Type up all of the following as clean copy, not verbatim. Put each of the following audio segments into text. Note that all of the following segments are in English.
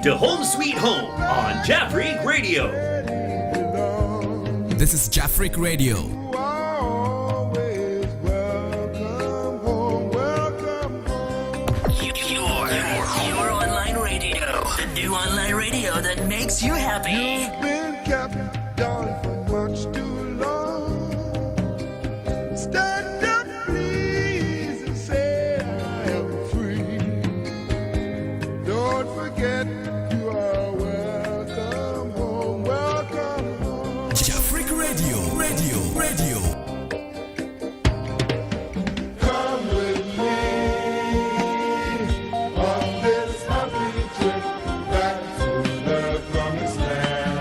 to Home Sweet Home on Jaffrey Radio. This is Jaffrey Radio. Your online radio. The new online radio that makes you happy. You've been kept down for much too long. Stand up, please, and say I am free. Don't forget you are welcome home, welcome home. Jaffrey Radio. Come with me on this happy trip back to the promised land.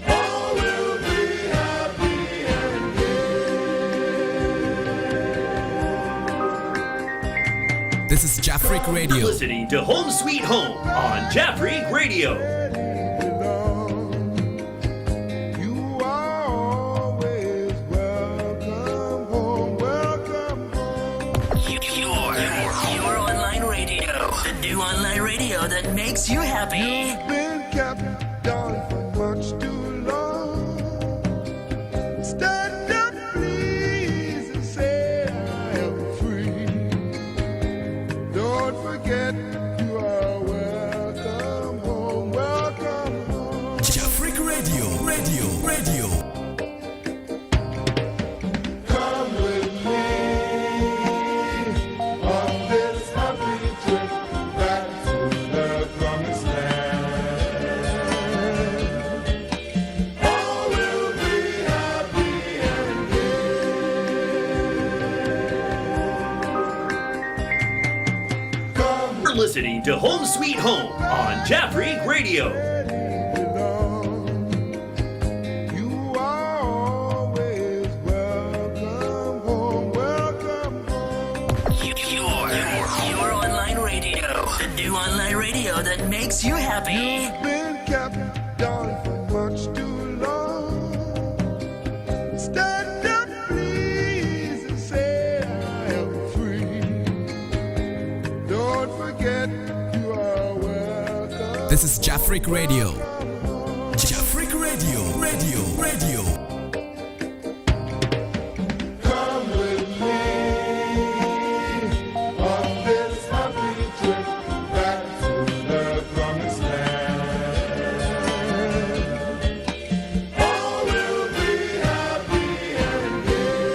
All will be happy and gay. This is Jaffrey You're Radio. listening to Home Sweet Home on Jaffrey Radio. You are always welcome home, welcome home. Your online radio. The new online radio that makes you happy. You've been kept down for much too long. Stand up, please, and say I am free. Don't forget you are welcome home, welcome home. Jaffrey Radio. Come with me on this happy trip back to the promised land. All will be happy and gay. Come You're listening to Home Sweet Home on Jaffrey Radio. You are always welcome home, welcome home. Your online radio. The new online radio that makes you happy. You've been kept down for much too long. Stand up, please, and say I am free. Don't forget you are welcome. This is Jaffrey Radio. Jaffrey Radio. Come with me on this happy trip back to the promised land. All will be happy and gay.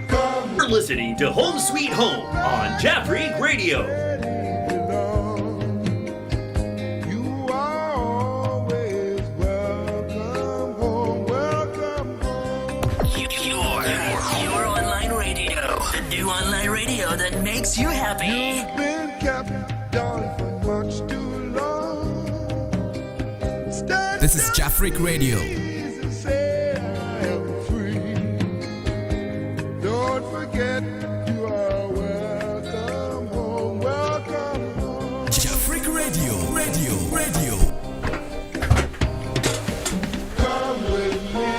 Come You're listening to Home Sweet Home on Jaffrey Radio. You are always welcome home, welcome home. Your online radio. The new online radio that makes you happy. You've been kept down for much too long. Stand This is up, Jaffrey Radio. please, and say I am free. Don't forget you are welcome home, welcome home. Jaffrey Radio. Come with me.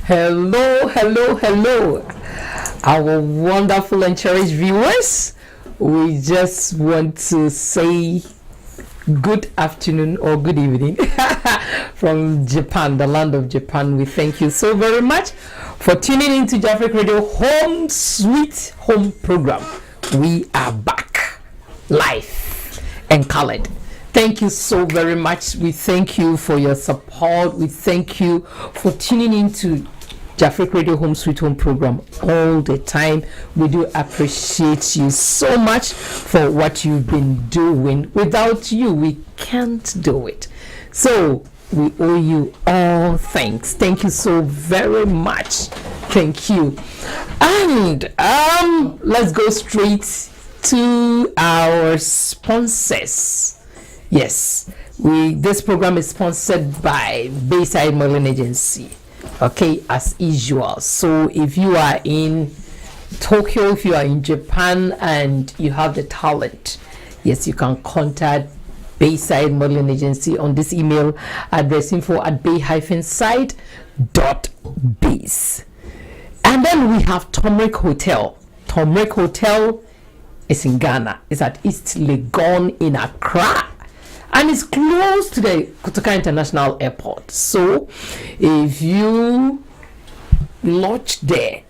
Hello, our wonderful and cherished viewers. We just want to say good afternoon or good evening from Japan, the land of Japan. We thank you so very much for tuning into Jaffrey Radio Home Sweet Home program. We are back live and colored. Thank you so very much. We thank you for your support. We thank you for tuning into Jaffrey Radio Home Sweet Home program all the time. We do appreciate you so much for what you've been doing. Without you, we can't do it. So we owe you all thanks. Thank you so very much. Thank you. And let's go straight to our sponsors. Yes, this program is sponsored by Bayside Modeling Agency. Okay, as usual. So if you are in Tokyo, if you are in Japan and you have the talent, yes, you can contact Bayside Modeling Agency on this email address info@bay-side.biz. And then we have Turmeric Hotel. Turmeric Hotel is in Ghana. It's at East Legon in Accra. And it's close to the Kotoka International Airport. So if you lodge there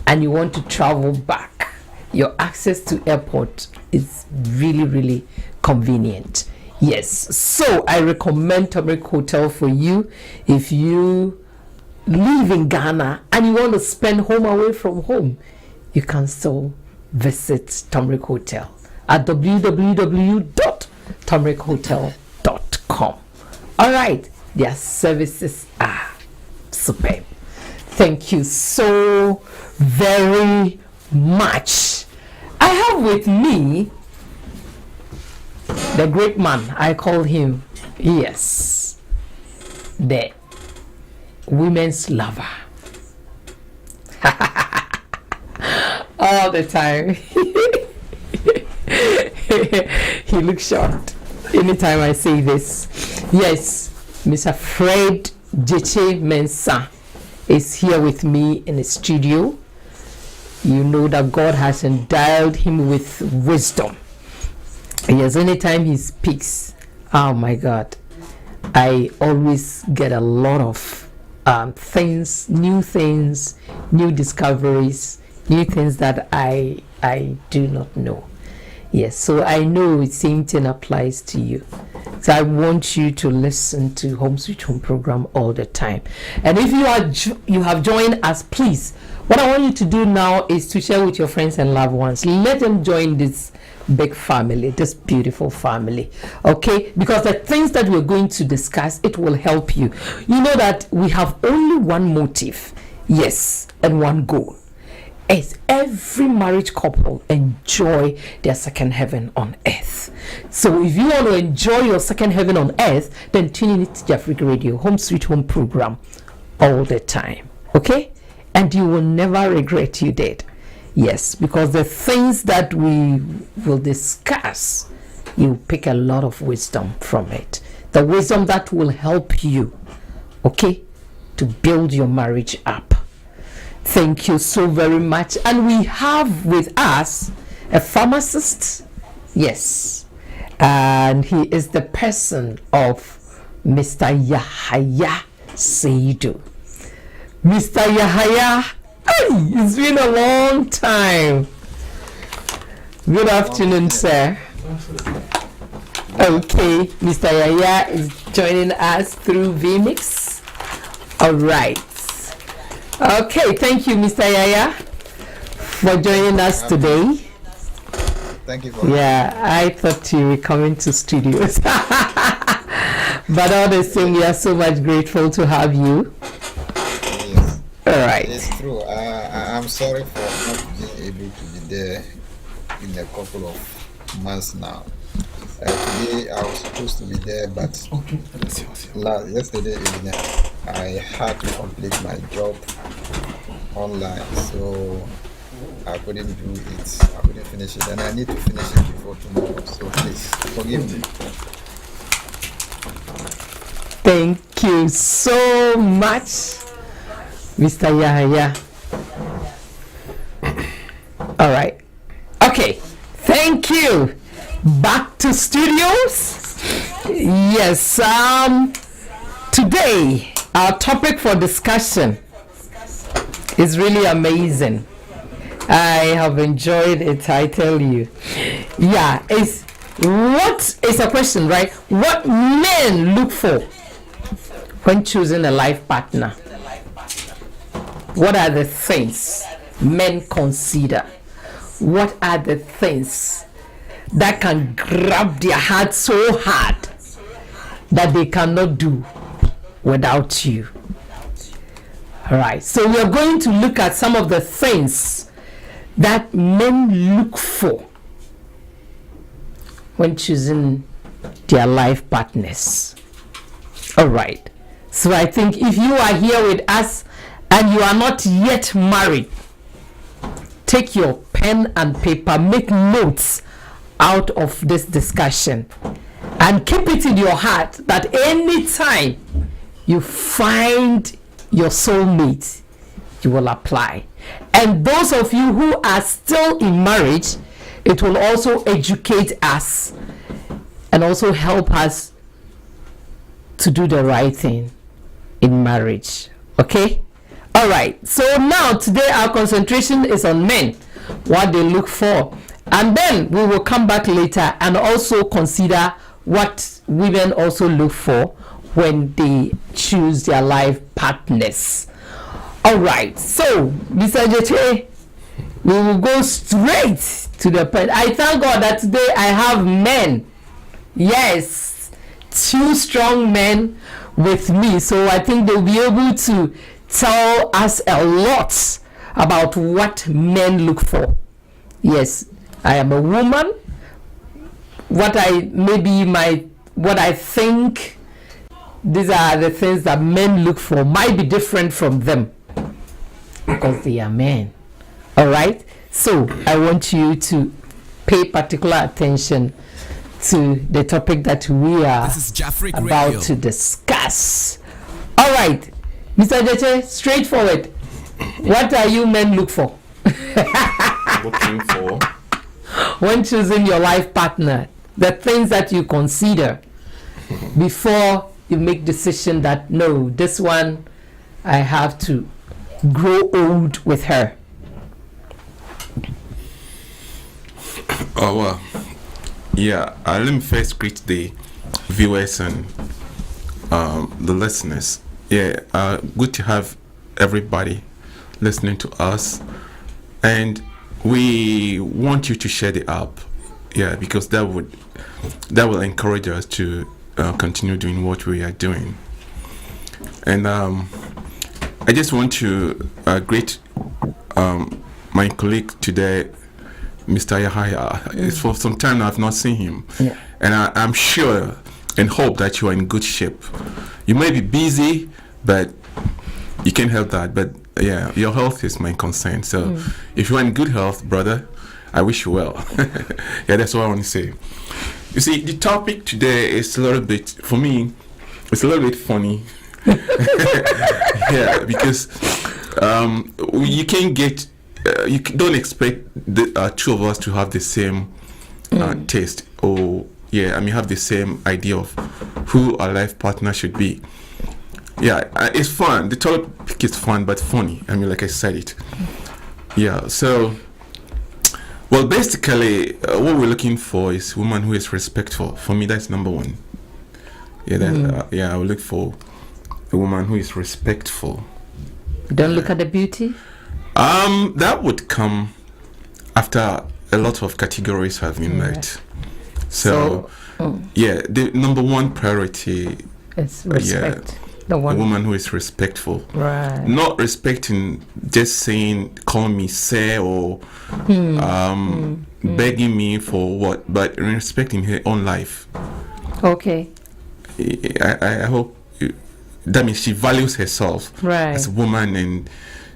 and you want to travel back, your access to airport is really, really convenient. Yes, so I recommend Turmeric Hotel for you if you live in Ghana and you want to spend home away from home. You can still visit Turmeric Hotel at www.turmerichotel.com. All right, their services are superb. Thank you so very much. I have with me the great man, I call him, yes, the women's lover. All the time. He looks shocked anytime I say this. Yes, Mr. Fred Jeche Mensah is here with me in the studio. You know that God has endowed him with wisdom. Yes, anytime he speaks, oh my God, I always get a lot of things, new discoveries, new things that I do not know. Yes, so I know the same thing applies to you. So I want you to listen to Home Sweet Home program all the time. And if you have joined us, please, what I want you to do now is to share with your friends and loved ones. Let them join this big family, this beautiful family, okay? Because the things that we're going to discuss, it will help you. You know that we have only one motive, yes, and one goal. Is every marriage couple enjoy their second heaven on earth. So if you want to enjoy your second heaven on earth, then tune in to Jafric Radio Home Sweet Home program all the time, okay? And you will never regret you did. Yes, because the things that we will discuss, you pick a lot of wisdom from it. The wisdom that will help you, okay, to build your marriage up. Thank you so very much. And we have with us a pharmacist, yes, and he is the person of Mr. Yahaya Seidu. Mr. Yahaya, hey, it's been a long time. Good afternoon, sir. Okay, Mr. Yahaya is joining us through vMix. All right. Okay, thank you, Mr. Yahaya, for joining us today. Thank you for I thought you were coming to studios. But all the same, we are so much grateful to have you. Yes. All right. It's true. I'm sorry for not being able to be there in a couple of months now. Today I was supposed to be there, but yesterday evening I had to complete my job online, so I couldn't do it. I couldn't finish it, and I need to finish it before tomorrow. So please forgive me. Thank you so much, Mr. Yahaya. All right. Okay. Thank you. Back to studios. Yes. Today our topic for discussion is really amazing. I have enjoyed it, I tell you. Yeah, it's a question, right? What men look for when choosing a life partner? What are the things men consider? What are the things that can grab their heart so hard that they cannot do without you? All right, so we are going to look at some of the things that men look for when choosing their life partners. All right, so I think if you are here with us and you are not yet married, take your pen and paper, make notes out of this discussion, and keep it in your heart that anytime you find your soulmate, you will apply. And those of you who are still in marriage, it will also educate us and also help us to do the right thing in marriage. Okay? All right. So now today our concentration is on men, what they look for. And then we will come back later and also consider what women also look for when they choose their life partners. All right. So, Mr. Jeche, we will go straight to the point. I thank God that today I have men. Yes, 2 strong men with me. So I think they'll be able to tell us a lot about what men look for. Yes, I am a woman. What I think these are the things that men look for might be different from them because they are men. All right. So I want you to pay particular attention to the topic that we are This is Jafric about Radio. to discuss. All right, Mr. Jeche, straightforward. What are you men look for Looking for when choosing your life partner? The things that you consider before you make decision that no, this one I have to grow old with her. oh well, yeah. Let me first greet the viewers and the listeners. Yeah, good to have everybody listening to us, and we want you to share the app. Yeah, because that will encourage us to continue doing what we are doing. And I just want to greet my colleague today, Mr. Yahaya. It's for some time now I've not seen him. Yeah. And I'm sure and hope that you are in good shape. You may be busy, but you can't help that. But yeah, your health is my concern. So if you're in good health, brother, I wish you well. Yeah, that's what I want to say. You see, the topic today is a little bit, for me, it's a little bit funny. Yeah, because you can't get, you don't expect the 2 of us to have the same taste, or yeah, I mean have the same idea of who our life partner should be. Yeah, it's fun. The topic is fun but funny. I mean, like I said it. Yeah, so well, basically, what we're looking for is a woman who is respectful. For me, that's number one. Yeah, that I would look for a woman who is respectful. Don't look at the beauty. That would come after a lot of categories have been met. So yeah, the number one priority, It's respect. The a one. woman who is respectful. Right. Not respecting, just saying, call me sir, or begging me for what, but respecting her own life. Okay. I hope that means she values herself Right. as a woman, and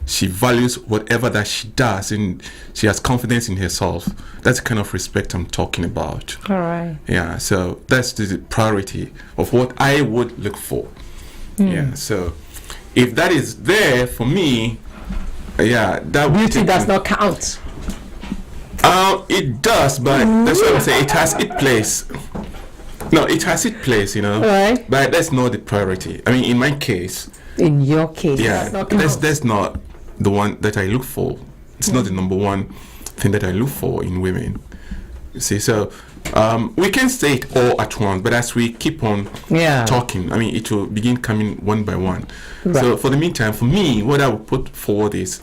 she values whatever that she does, and she has confidence in herself. That's the kind of respect I'm talking about. All right. Yeah, so that's the priority of what I would look for. Yeah, so if that is there for me, yeah, that would Beauty take does me- not count. It does, but that's what I'm saying. It has its place. No, it has its place, you know. Right. But that's not the priority. I mean, in my case, In your case, yeah, does not count. that's not the one that I look for. It's not the number one thing that I look for in women. You see, so we can say it all at once, but as we keep on Yeah. talking, I mean, it will begin coming one by one. So Right. for the meantime, for me, what I would put forward is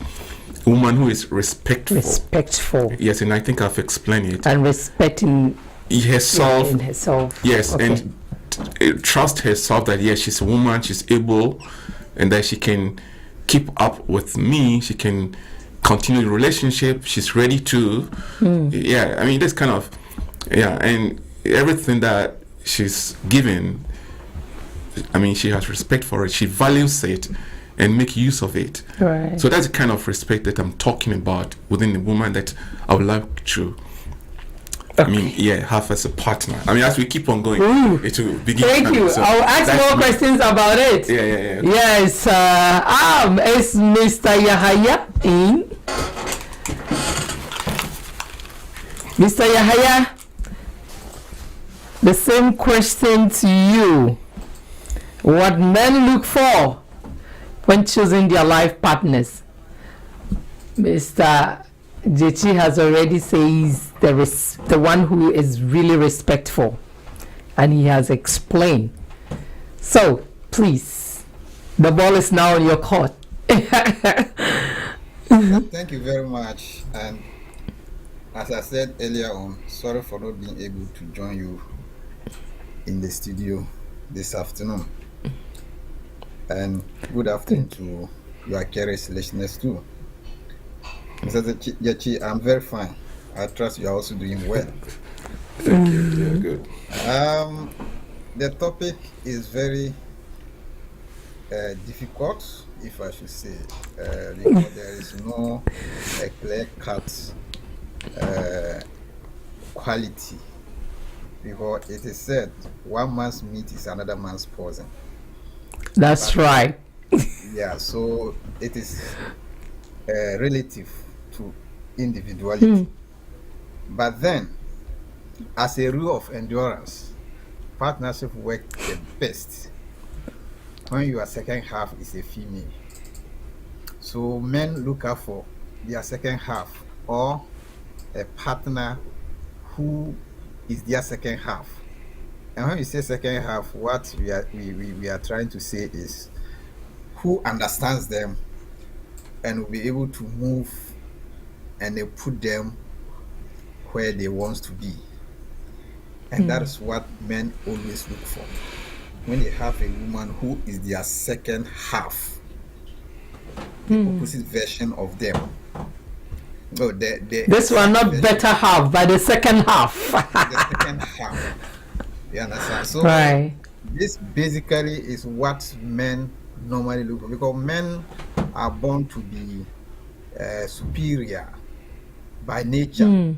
a woman who is respectful. Respectful Yes, and I think I've explained it. and respecting Herself, in herself. yes, Okay. and trust herself that yes, she's a woman, she's able, and that she can keep up with me. She can continue the relationship. She's ready to. Yeah, I mean, this kind of, yeah, and everything that she's given, I mean, she has respect for it. She values it and make use of it. Right. So that's the kind of respect that I'm talking about within the woman that I would like to I mean, have as a partner. I mean, as we keep on going, it will begin. Thank you. So I'll ask more questions about it. Yeah. Yes. Is Mr. Yahaya in? Mr. Yahaya, the same question to you. What men look for when choosing their life partners? Mr. Jechi has already says the one who is really respectful, and he has explained. So please, the ball is now on your court. Thank you very much. And as I said earlier on, sorry for not being able to join you in the studio this afternoon. And good afternoon to your curious listeners too. Mr. Jechi, I'm very fine. I trust you are also doing well. Thank you. Yeah, good. The topic is very difficult, if I should say, because there is no clear-cut quality. Because it is said, one man's meat is another man's poison. That's right. Yeah, so it is relative to individuality. But then, as a rule of endurance, partnership work the best when your second half is a female. So men look out for their second half or a partner who is their second half. And when we say second half, what we are trying to say is who understands them and will be able to move and they put them where they want to be. And that is what men always look for. When they have a woman who is their second half, the opposite version of them. No, this one not better half, but the second half. The second half. You understand? So right. This basically is what men normally look for, because men are born to be superior by nature.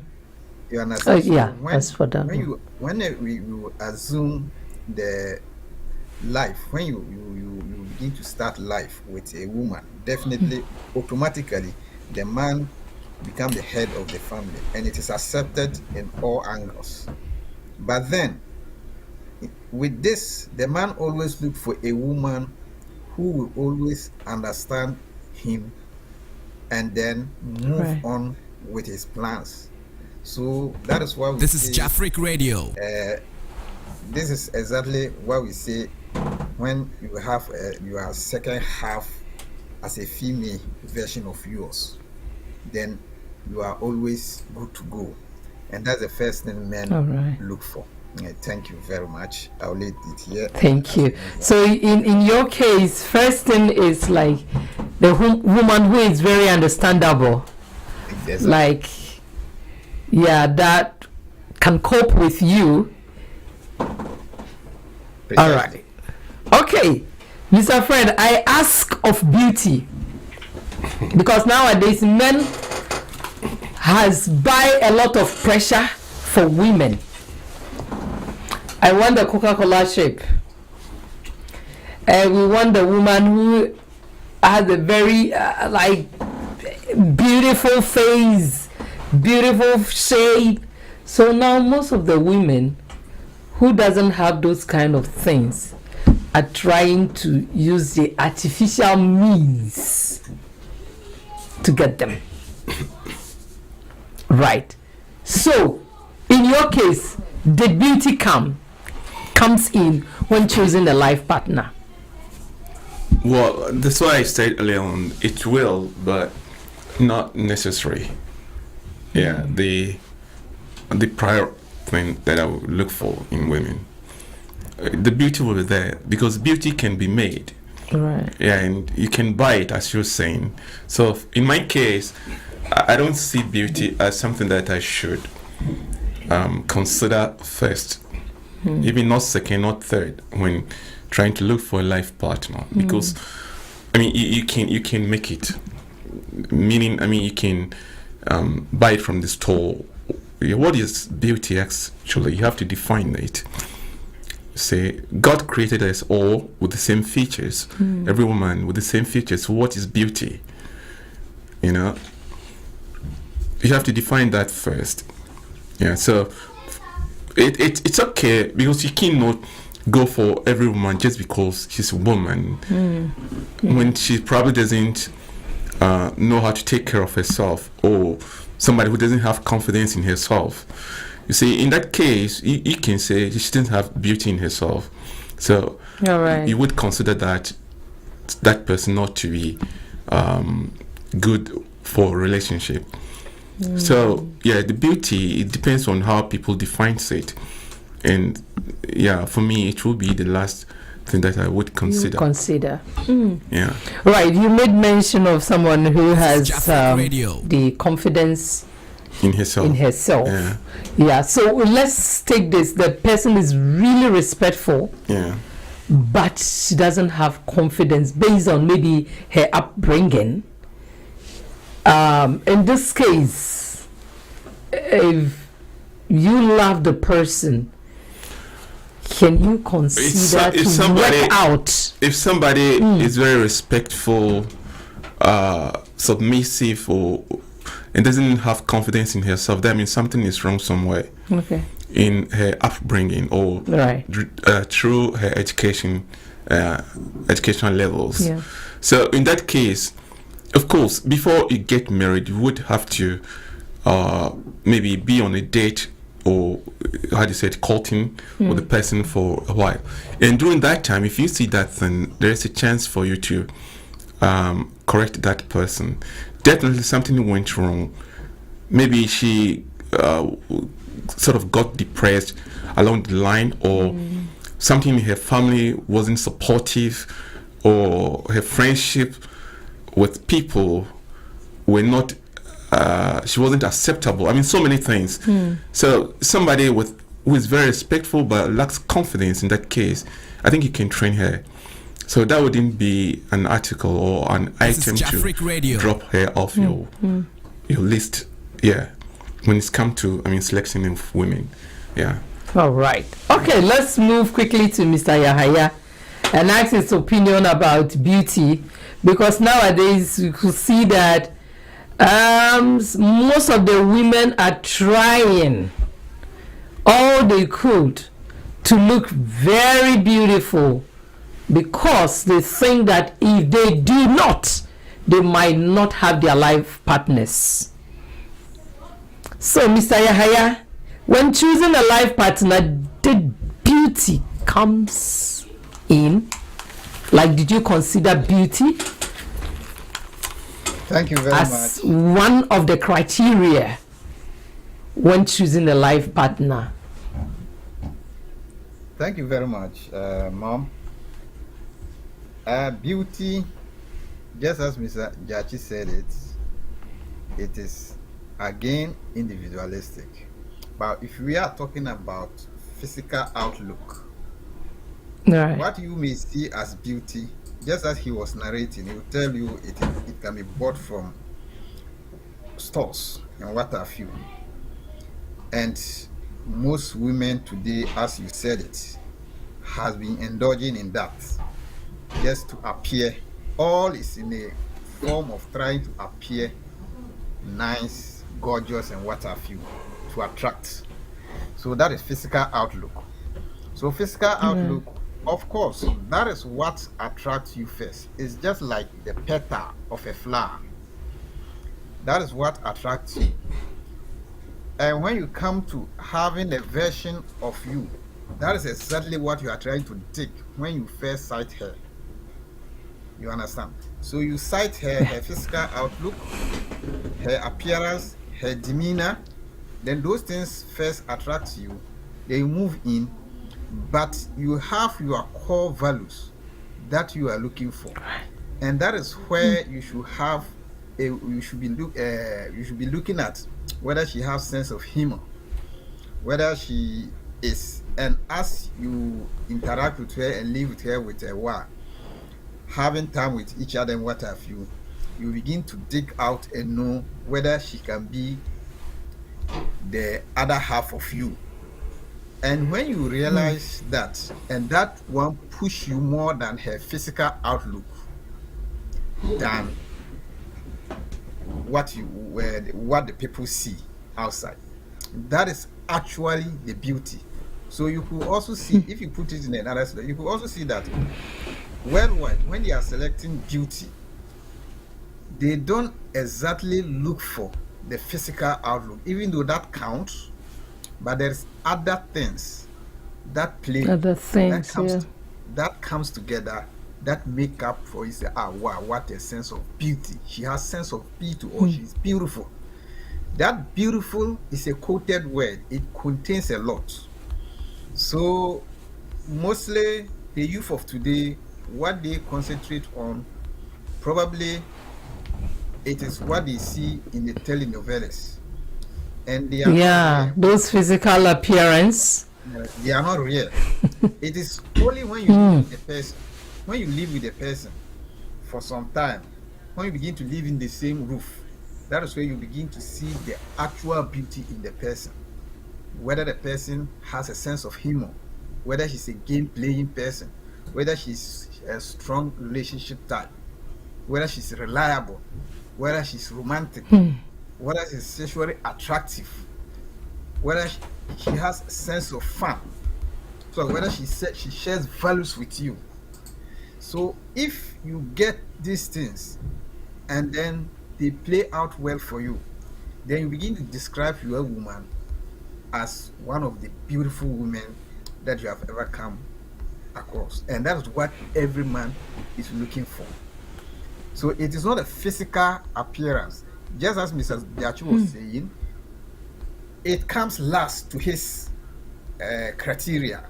You understand? So yeah, that's for that. When we assume the life, when you begin to start life with a woman, definitely automatically the man become the head of the family, and it is accepted in all angles. But then with this, the man always look for a woman who will always understand him and then move on with his plans. So that is why we This is Jafric Radio. This is exactly what we say when you have your second half as a female version of yours, then you are always good to go. And that's the first thing men look for. Thank you very much. I'll leave it here. Thank you. So in your case, first thing is like the woman who is very understandable. Exactly. Like, yeah, that can cope with you. Precisely. All right. Okay, Mr. Fred, I ask of beauty because nowadays men has buy a lot of pressure for women. I want the Coca-Cola shape. We want the woman who has a very like beautiful face, beautiful shape. So now most of the women who doesn't have those kind of things are trying to use the artificial means to get them. Right. So in your case, did beauty comes in when choosing a life partner? Well, that's why I said earlier on, it will, but not necessary. Yeah, the prior thing that I would look for in women, the beauty will be there, because beauty can be made. Right. Yeah, and you can buy it, as you're saying. So in my case, I don't see beauty as something that I should consider first, even not second, not third, when trying to look for a life partner. Because I mean, you can make it. Meaning, I mean, you can buy it from the store what is beauty actually? You have to define it. Say, God created us all with the same features. Every woman with the same features. What is beauty? You know, you have to define that first. Yeah, so it's okay, because you cannot go for every woman just because she's a woman when she probably doesn't know how to take care of herself, or somebody who doesn't have confidence in herself. You see, in that case, you can say she doesn't have beauty in herself. So you would consider that person not to be good for a relationship. So yeah, the beauty, it depends on how people define it. And yeah, for me, it will be the last thing that I would consider. Yeah. Right. You made mention of someone who has Jafric Radio. the confidence In herself. Yeah. So let's take this. The person is really respectful, but she doesn't have confidence based on maybe her upbringing. In this case, if you love the person, can you consider to work out? If somebody is very respectful, submissive, and doesn't have confidence in herself, that means something is wrong somewhere. Okay. In her upbringing, or through her educational levels. Yeah. So in that case, of course, before you get married, you would have to maybe be on a date, or how do you say it, courting with the person for a while. And during that time, if you see that, then there is a chance for you to correct that person. Definitely something went wrong. Maybe she sort of got depressed along the line, or something in her family wasn't supportive, or her friendship with people were not, she wasn't acceptable. I mean, so many things. So somebody who is very respectful but lacks confidence, in that case, I think you can train her. So that wouldn't be an article or an item to drop her off your list. Yeah, when it's come to, selection of women. Yeah. All right. Okay, let's move quickly to Mr. Yahaya and ask his opinion about beauty, because nowadays you could see that most of the women are trying all they could to look very beautiful, because they think that if they do not, they might not have their life partners. So, Mr. Yahaya, when choosing a life partner, did beauty comes in? Like, did you consider beauty Thank you very as much. one of the criteria when choosing a life partner? Thank you very much, Mom. Beauty, just as Mr. Jachi said it is again individualistic. But if we are talking about physical outlook, Right. what you may see as beauty, just as he was narrating, he will tell you it can be bought from stores and what have you. And most women today, as you said it, has been indulging in that, just to appear. All is in a form of trying to appear nice, gorgeous, and what have you, to attract. So that is physical outlook. So physical outlook, of course, that is what attracts you first. It's just like the petal of a flower. That is what attracts you. And when you come to having a version of you, that is exactly what you are trying to take when you first sight her. You understand? So you sight her physical outlook, her appearance, her demeanor, then those things first attract you. They move in, but you have your core values that you are looking for, and that is where you should have you should be looking at whether she has sense of humor, whether she is, and as you interact with her and live with her with a while, having time with each other and what have you, you begin to dig out and know whether she can be the other half of you. And when you realize that, and that one push you more than her physical outlook, than what the people see outside, that is actually the beauty. So you could also see, if you put it in another way, you could also see that worldwide, when they are selecting beauty, they don't exactly look for the physical outlook, even though that counts, but there's other things that play, that comes together, that make up for you. Say, wow, what a sense of beauty. She has sense of beauty, or she's beautiful. That beautiful is a coded word. It contains a lot. So mostly the youth of today, what they concentrate on, probably it is what they see in the telenovelas. And they are those physical appearance. They are not real. It is only when you live with a person, when you live with a person for some time, when you begin to live in the same roof, that is where you begin to see the actual beauty in the person. Whether the person has a sense of humor, whether she's a game-playing person, whether she's a strong relationship type, whether she's reliable, whether she's romantic, whether she's sexually attractive, whether she has a sense of fun, so whether she shares values with you. So if you get these things and then they play out well for you, then you begin to describe your woman as one of the beautiful women that you have ever come across. And that is what every man is looking for. So it is not a physical appearance. Just as Mrs. Biachi was saying, it comes last to his criteria.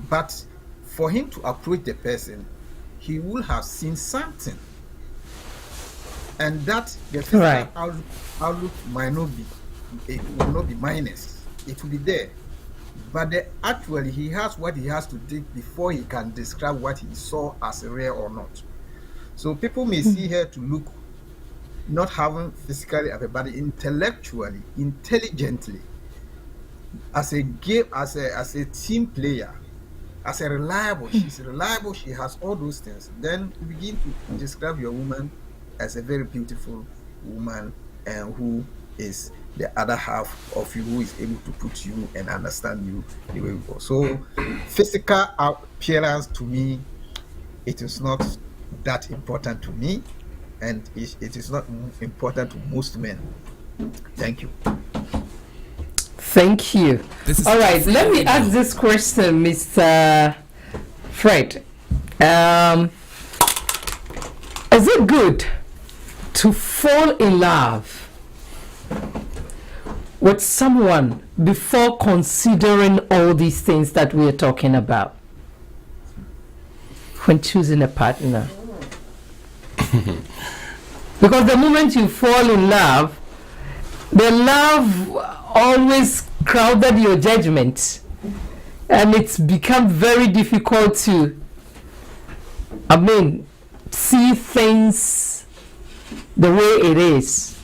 But for him to approach the person, he will have seen something. And that the physical outlook might not be, it will not be minus. It will be there. But actually, he has what he has to do before he can describe what he saw as real or not. So people may see her to look not having physically, but intellectually, intelligently, as a game, as a team player, as a reliable. She's reliable. She has all those things. Then you begin to describe your woman as a very beautiful woman, and who is the other half of you, who is able to put you and understand you the way you go. So physical appearance, to me, it is not that important to me, and it is not important to most men. Thank you. Thank you. All right, let me ask this question, Mr. Fred. Is it good to fall in love with someone before considering all these things that we are talking about when choosing a partner? Because the moment you fall in love, the love always crowded your judgment, and it's become very difficult to, see things the way it is.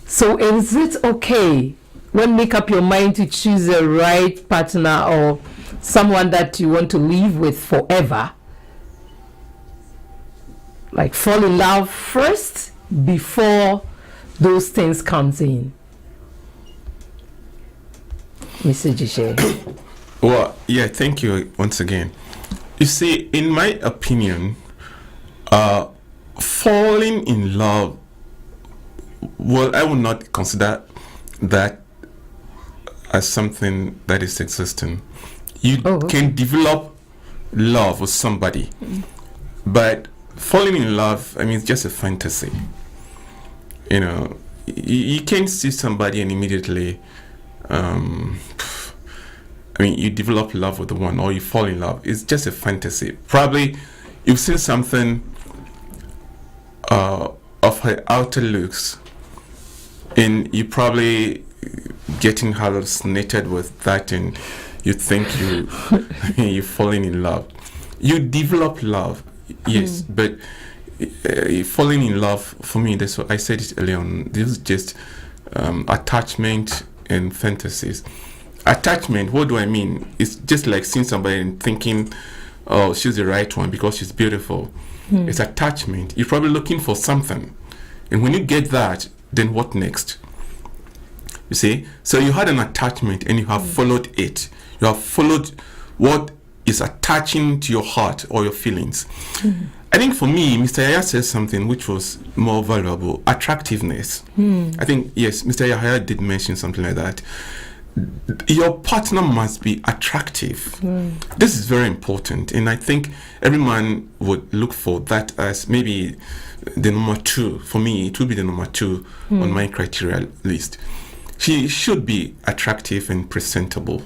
So is it okay when make up your mind to choose the right partner or someone that you want to live with forever, like fall in love first before those things comes in? Mr. Jishe. Well, yeah, thank you once again. You see, in my opinion, falling in love, well, I would not consider that as something that is existing. You can develop love with somebody, but falling in love, it's just a fantasy. You can't see somebody and immediately, you develop love with the one, or you fall in love. It's just a fantasy. Probably you've seen something of her outer looks, and you probably getting hallucinated with that, and you think you're falling in love. You develop love, yes, but falling in love, for me, that's what I said it earlier on. This is just attachment and fantasies. Attachment, what do I mean? It's just like seeing somebody and thinking, oh, she's the right one because she's beautiful. It's attachment. You're probably looking for something. And when you get that, then what next? You see? So you had an attachment and you have followed it. You have followed what is attaching to your heart or your feelings. I think for me, Mr. Yahya says something which was more valuable, attractiveness. I think, yes, Mr. Yahya did mention something like that. Your partner must be attractive. This is very important, and I think every man would look for that as maybe the number two. For me, it would be the number two on my criteria list. She should be attractive and presentable.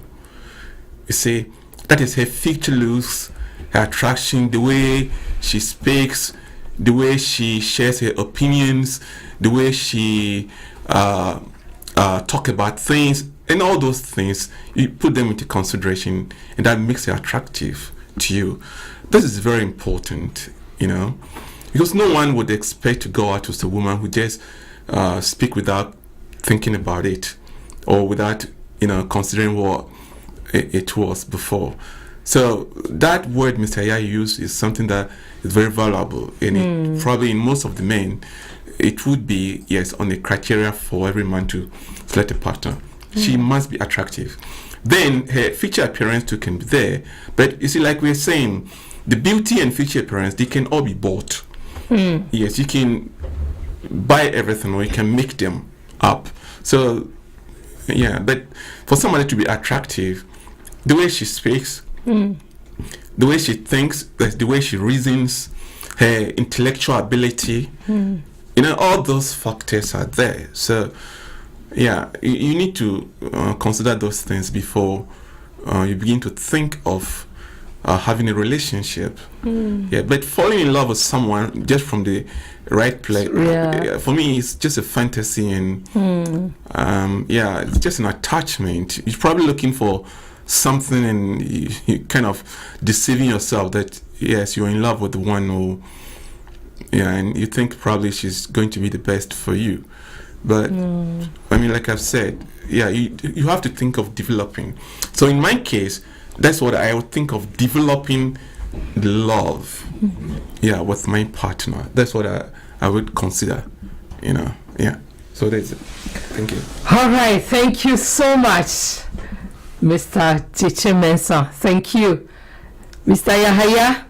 You see, that is her features, her attraction, the way she speaks, the way she shares her opinions, the way she talk about things, and all those things. You put them into consideration, and that makes her attractive to you. This is very important, you know, because no one would expect to go out with a woman who just speak without thinking about it, or without, you know, considering what it was before. So that word Mr. Yahya used is something that is very valuable, and it probably in most of the men, it would be, yes, on the criteria for every man to select a partner. She must be attractive. Then her feature appearance too can be there. But you see, like we're saying, the beauty and feature appearance, they can all be bought. Yes, you can buy everything, or you can make them up. So, yeah, but for somebody to be attractive, the way she speaks, the way she thinks, the way she reasons, her intellectual ability, you know, all those factors are there. So, yeah, you need to consider those things before you begin to think of having a relationship. Yeah, but falling in love with someone just from the right place, for me, it's just a fantasy, and yeah, it's just an attachment. You're probably looking for something, and you kind of deceiving yourself that yes, you're in love with the one, or yeah, and you think probably she's going to be the best for you. But I mean, like I've said, yeah, you have to think of developing. So in my case, that's what I would think of, developing the love, yeah, with my partner. That's what I would consider, you know, yeah. So that's it. Thank you. All right, thank you so much, Mr. Chiche Mensah. Thank you. Mr. Yahya,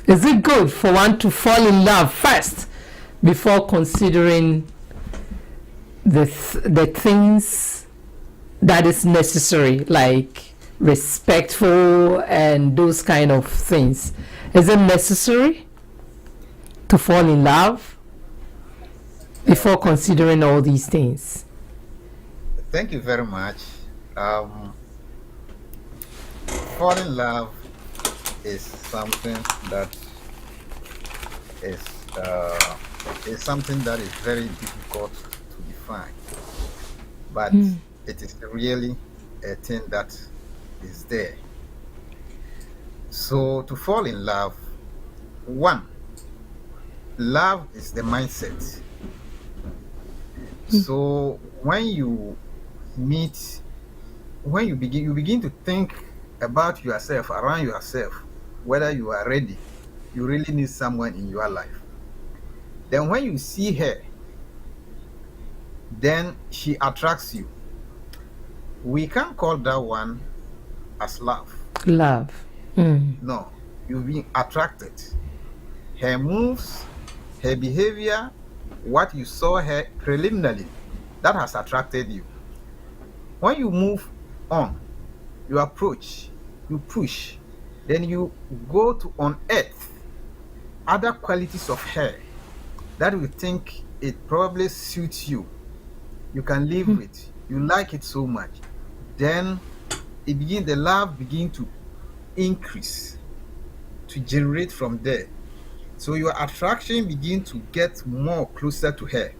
is it good for one to fall in love first before considering the things that is necessary, like respectful and those kind of things? Is it necessary to fall in love before considering all these things? Thank you very much. Fall in love is something that is something that is very difficult to define, but it is really a thing that is there. So to fall in love, one, love is the mindset. So when you meet, when you begin to think about yourself, around yourself, whether you are ready, you really need someone in your life. Then when you see her, then she attracts you. We can't call that one as love. Love. No, you've been attracted. Her moves, her behavior, what you saw her preliminarily, that has attracted you. When you move on, you approach, you push, then you go to unearth other qualities of her that you think it probably suits you. You can live with, you like it so much. Then the love begin to increase, to generate from there. So your attraction begin to get more closer to her.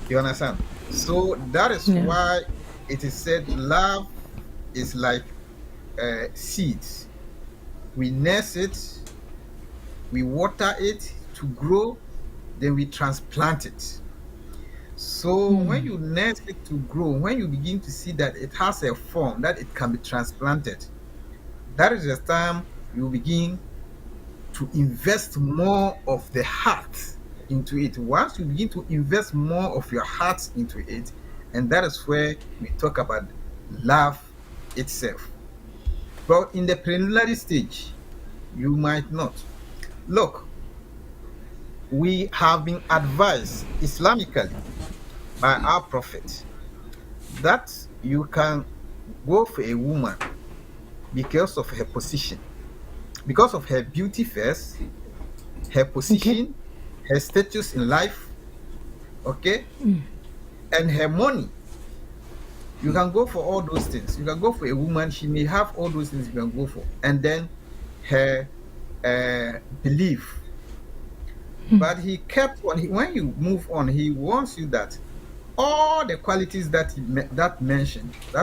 You understand? So that is why it is said love is like seeds. We nurse it, we water it to grow, then we transplant it. So when you nurse it to grow, when you begin to see that it has a form that it can be transplanted, that is the time you begin to invest more of the heart into it. Once you begin to invest more of your heart into it, and that is where we talk about love itself. But in the preliminary stage, you might not. Look, we have been advised Islamically by our prophet that you can go for a woman because of her position, because of her beauty first, her position, her status in life, okay, and her money. You can go for all those things. You can go for a woman, she may have all those things you can go for. And then her belief. But he kept on, when you move on, he warns you that all the qualities that that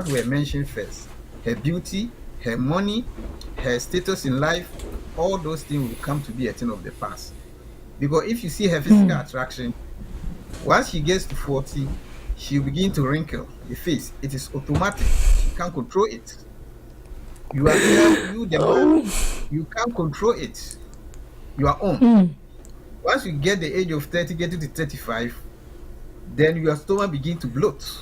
were mentioned first, her beauty, her money, her status in life, all those things will come to be a thing of the past. Because if you see her physical attraction, once she gets to 40, she'll begin to wrinkle the face. It is automatic. She can't control it. You are you the man. You can't control it. You are on. Once you get the age of 30, getting to 35, then your stomach begin to bloat.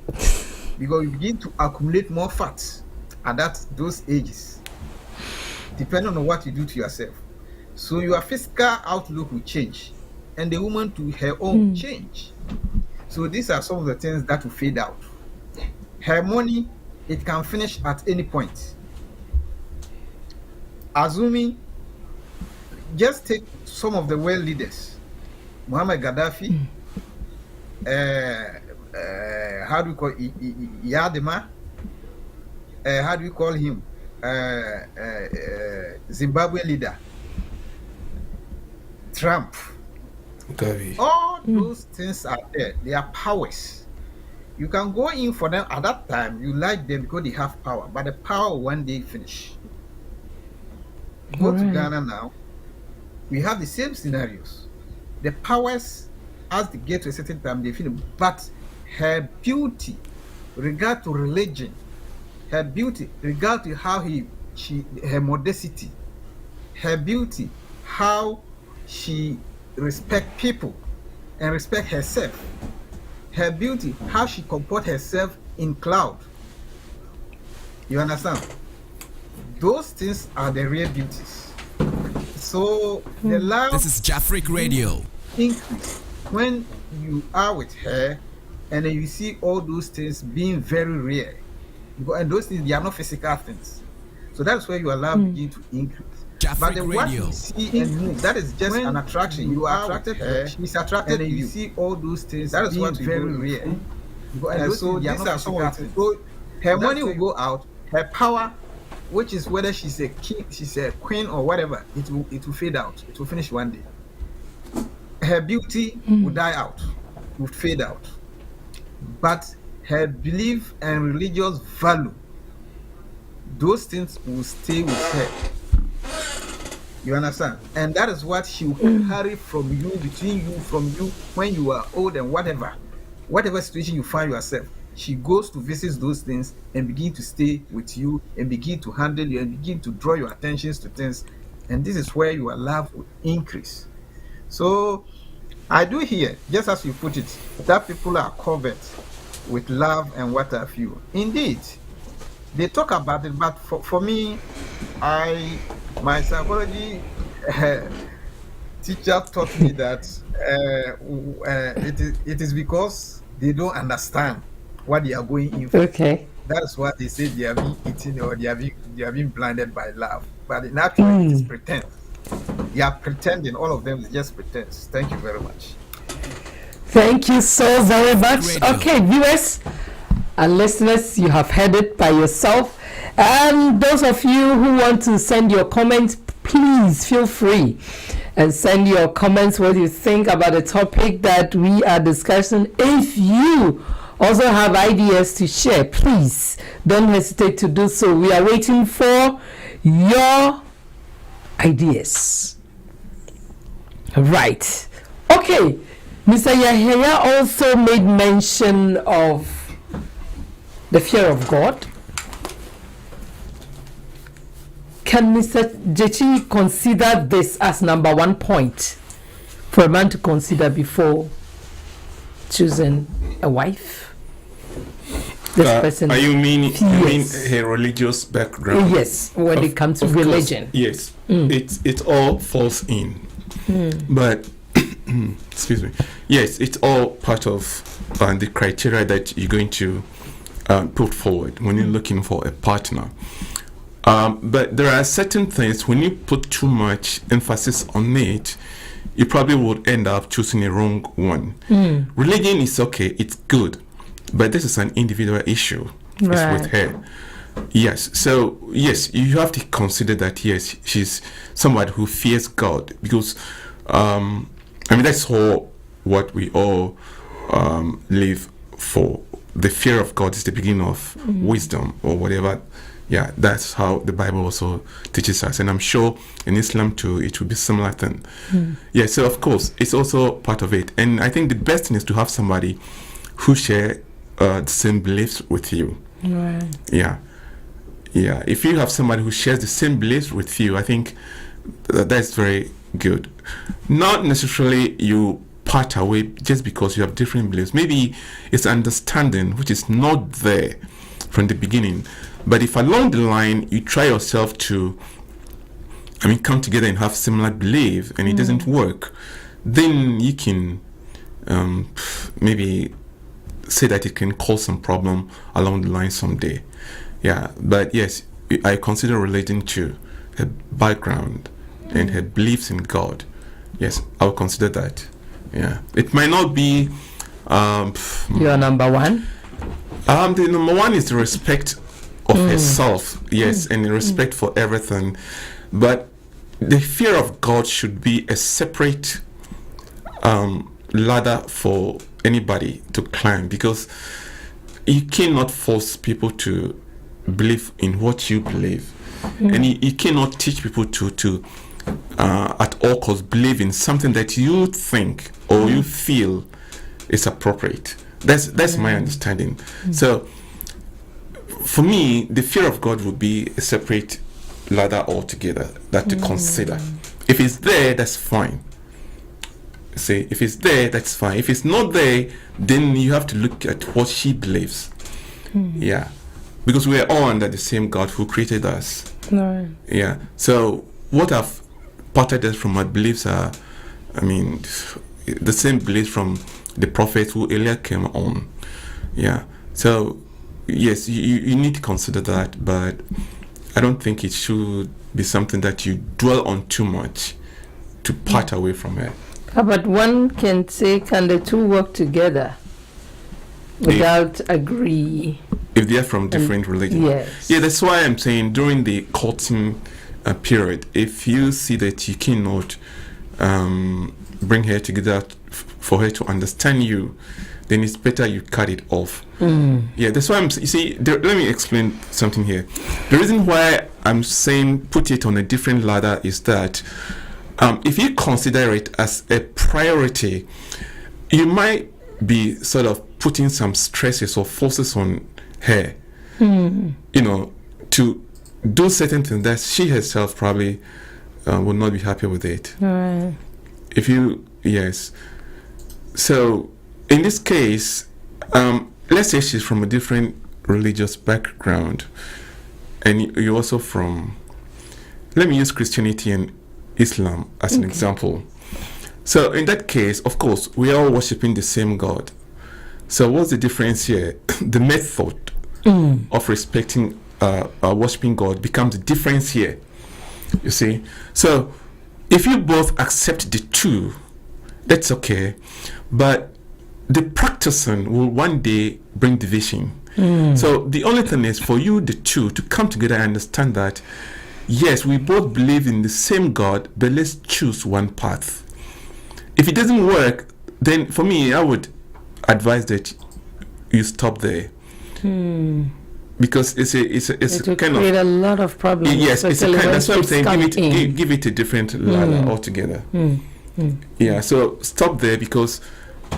Because you begin to accumulate more fat at those ages, depending on what you do to yourself. So your physical outlook will change, and the woman to her own change. So these are some of the things that will fade out. Her money, it can finish at any point. Assuming, just take some of the world leaders, Muhammad Gaddafi, how do we call Yadema? How do we call him? Zimbabwe leader, Trump. All those things are there. They are powers. You can go in for them at that time. You like them because they have power, but the power will one day finish. Go to Ghana now. We have the same scenarios. The powers, as they get to a certain time, they finish. But her beauty, regard to religion, her beauty, regard to how her modesty, her beauty, how she respect people and respect herself, her beauty, how she comport herself in cloud. You understand? Those things are the real beauties. So the love. This is Jafric Radio. Increase when you are with her, and then you see all those things being very rare. And those things, they are not physical things. So that's where your love begin to increase. But the what you see and move, that is just an attraction. You are attracted to her, she's attracted to you. You see all those things, that is what very rare. And so these are some of the things. So her money will go out, her power, which is whether she's a king, she's a queen or whatever, it will fade out. It will finish one day. Her beauty will die out, will fade out. But her belief and religious value, those things will stay with her. You understand? And that is what she will carry from you, between you, from you, when you are old and whatever situation you find yourself. She goes to visit those things and begin to stay with you and begin to handle you and begin to draw your attentions to things. And this is where your love will increase. So I do hear, just as you put it, that people are covered with love and what have you. Indeed, they talk about it, but for me, my psychology teacher taught me that it is because they don't understand what they are going in for. Okay. That's what they say they are being eaten or they are being blinded by love. But in actuality, it is pretense. They are pretending. All of them is just pretense. Thank you very much. Thank you so very much. Radio. Okay, viewers and listeners, you have heard it by yourself. And those of you who want to send your comments, please feel free and send your comments, what you think about the topic that we are discussing. If you also have ideas to share, please don't hesitate to do so. We are waiting for your ideas. Right. Okay. Mr. Yahya also made mention of the fear of God. Can Mr. Jechi consider this as number one point for a man to consider before choosing a wife? This person. Are you mean Yes. her religious background? Yes, when it comes to Of course, religion. yes, it all falls in. But excuse me. Yes, it's all part of the criteria that you're going to put forward when you're looking for a partner. But there are certain things, when you put too much emphasis on it, you probably would end up choosing a wrong one. Religion is okay, it's good, but this is an individual issue. It's with Right. her. Yes, so yes, you have to consider that, yes, she's somebody who fears God, because that's all what we all live for. The fear of God is the beginning of wisdom, or whatever. Yeah, that's how the Bible also teaches us, and I'm sure in Islam too it will be similar thing. Yeah, so of course it's also part of it, and I think the best thing is to have somebody who share the same beliefs with you. Right. Yeah. If you have somebody who shares the same beliefs with you, I think that's very good. Not necessarily you part away just because you have different beliefs. Maybe it's understanding which is not there from the beginning. But if along the line you try yourself to, come together and have similar belief, and it doesn't work, then you can maybe say that it can cause some problem along the line someday. Yeah, but yes, I consider relating to her background and her beliefs in God. Yes, I'll consider that. Yeah, it might not be. Your number one. The number one is the respect of herself. Yes, and the respect for everything. But the fear of God should be a separate ladder for anybody to climb, because you cannot force people to believe in what you believe, and you cannot teach people to at all costs believe in something that you think or you feel is appropriate. That's my understanding. So for me, the fear of God would be a separate ladder altogether that to consider. If it's there, that's fine. See, if it's there, that's fine. If it's not there, then you have to look at what she believes. Yeah, because we are all under the same God who created us. Right. Yeah. So what I've parted us from my beliefs are, the same beliefs from the prophets who earlier came on. Yeah. So yes, you need to consider that, but I don't think it should be something that you dwell on too much to part away from it. But one can say, can the two work together without agree? If they are from different religions. Yes. Yeah, that's why I'm saying during the courting period, if you see that you cannot bring her together for her to understand you, then it's better you cut it off. Yeah, that's why let me explain something here. The reason why I'm saying put it on a different ladder is that if you consider it as a priority, you might be sort of putting some stresses or forces on her, to do certain things that she herself probably would not be happy with it. Right. Yes. So in this case, let's say she's from a different religious background, and you're also from, let me use Christianity and Islam as an example. So in that case, of course, we are all worshiping the same God. So what's the difference here? The method of respecting, worshiping God becomes the difference here. You see? So if you both accept the two, that's okay. But the practicing will one day bring division. So the only thing is for you, the two, to come together and understand that, yes, we both believe in the same God, but let's choose one path. If it doesn't work, then for me, I would advise that you stop there. Because it will kind create of a lot of problems. yes, it's a kind. That's what I'm saying. Give it a different ladder Mm. altogether. Yeah, so stop there, because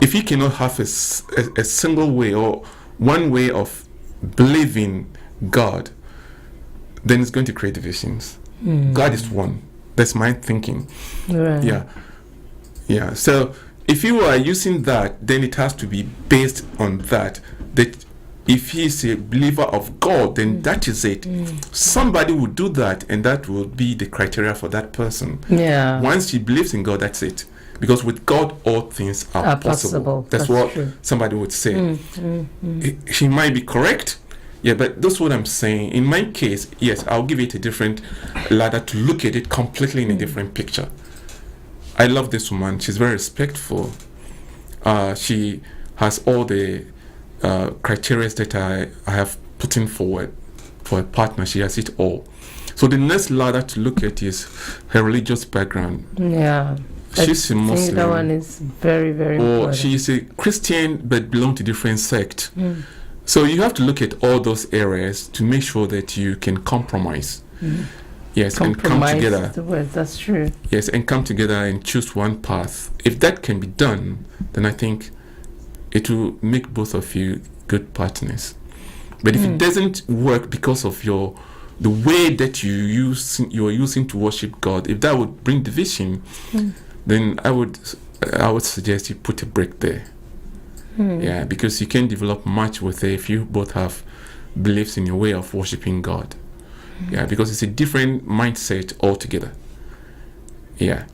if you cannot have a single way or one way of believing God, then it's going to create divisions. God is one. That's my thinking. Right. Yeah. So if you are using that, then it has to be based on that. That if he is a believer of God, then that is it. Somebody will do that, and that will be the criteria for that person. Yeah. Once he believes in God, that's it. Because with God, all things are possible. That's what true. somebody would say. He might be correct. Yeah, but that's what I'm saying. In my case, yes, I'll give it a different ladder to look at it completely in a different picture. I love this woman. She's very respectful. She has all the criteria that I have put in forward for a partner. She has it all. So the next ladder to look at is her religious background. Yeah. She's a I think Muslim. that one is very, very Or important. she is a Christian but belong to different sect. So you have to look at all those areas to make sure that you can compromise. Yes, and come Compromise together. is the word. That's true. Yes, and come together and choose one path. If that can be done, then I think it will make both of you good partners. But if it doesn't work because of the way that you are using to worship God, if that would bring division, then I would suggest you put a break there. Yeah, because you can't develop much with it if you both have beliefs in your way of worshiping God. Yeah, because it's a different mindset altogether. Yeah.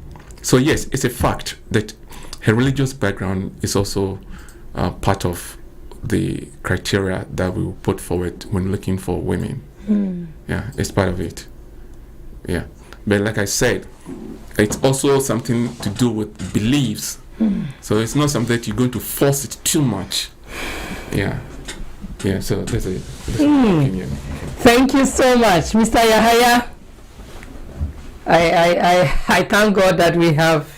So yes, it's a fact that her religious background is also part of the criteria that we will put forward when looking for women. Yeah, it's part of it. Yeah. But like I said, it's also something to do with beliefs. So it's not something that you're going to force it too much. Yeah. Yeah, so that's my opinion. Thank you so much, Mr. Yahaya. I thank God that we have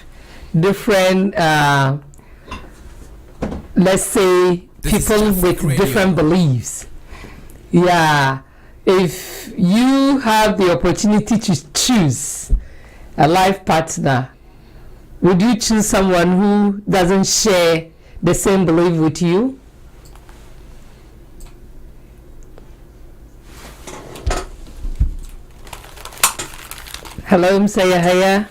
different, let's say, This is people Jafric with Radio. different beliefs. Yeah. If you have the opportunity to choose a life partner, would you choose someone who doesn't share the same belief with you? Hello, Mr. Yahaya.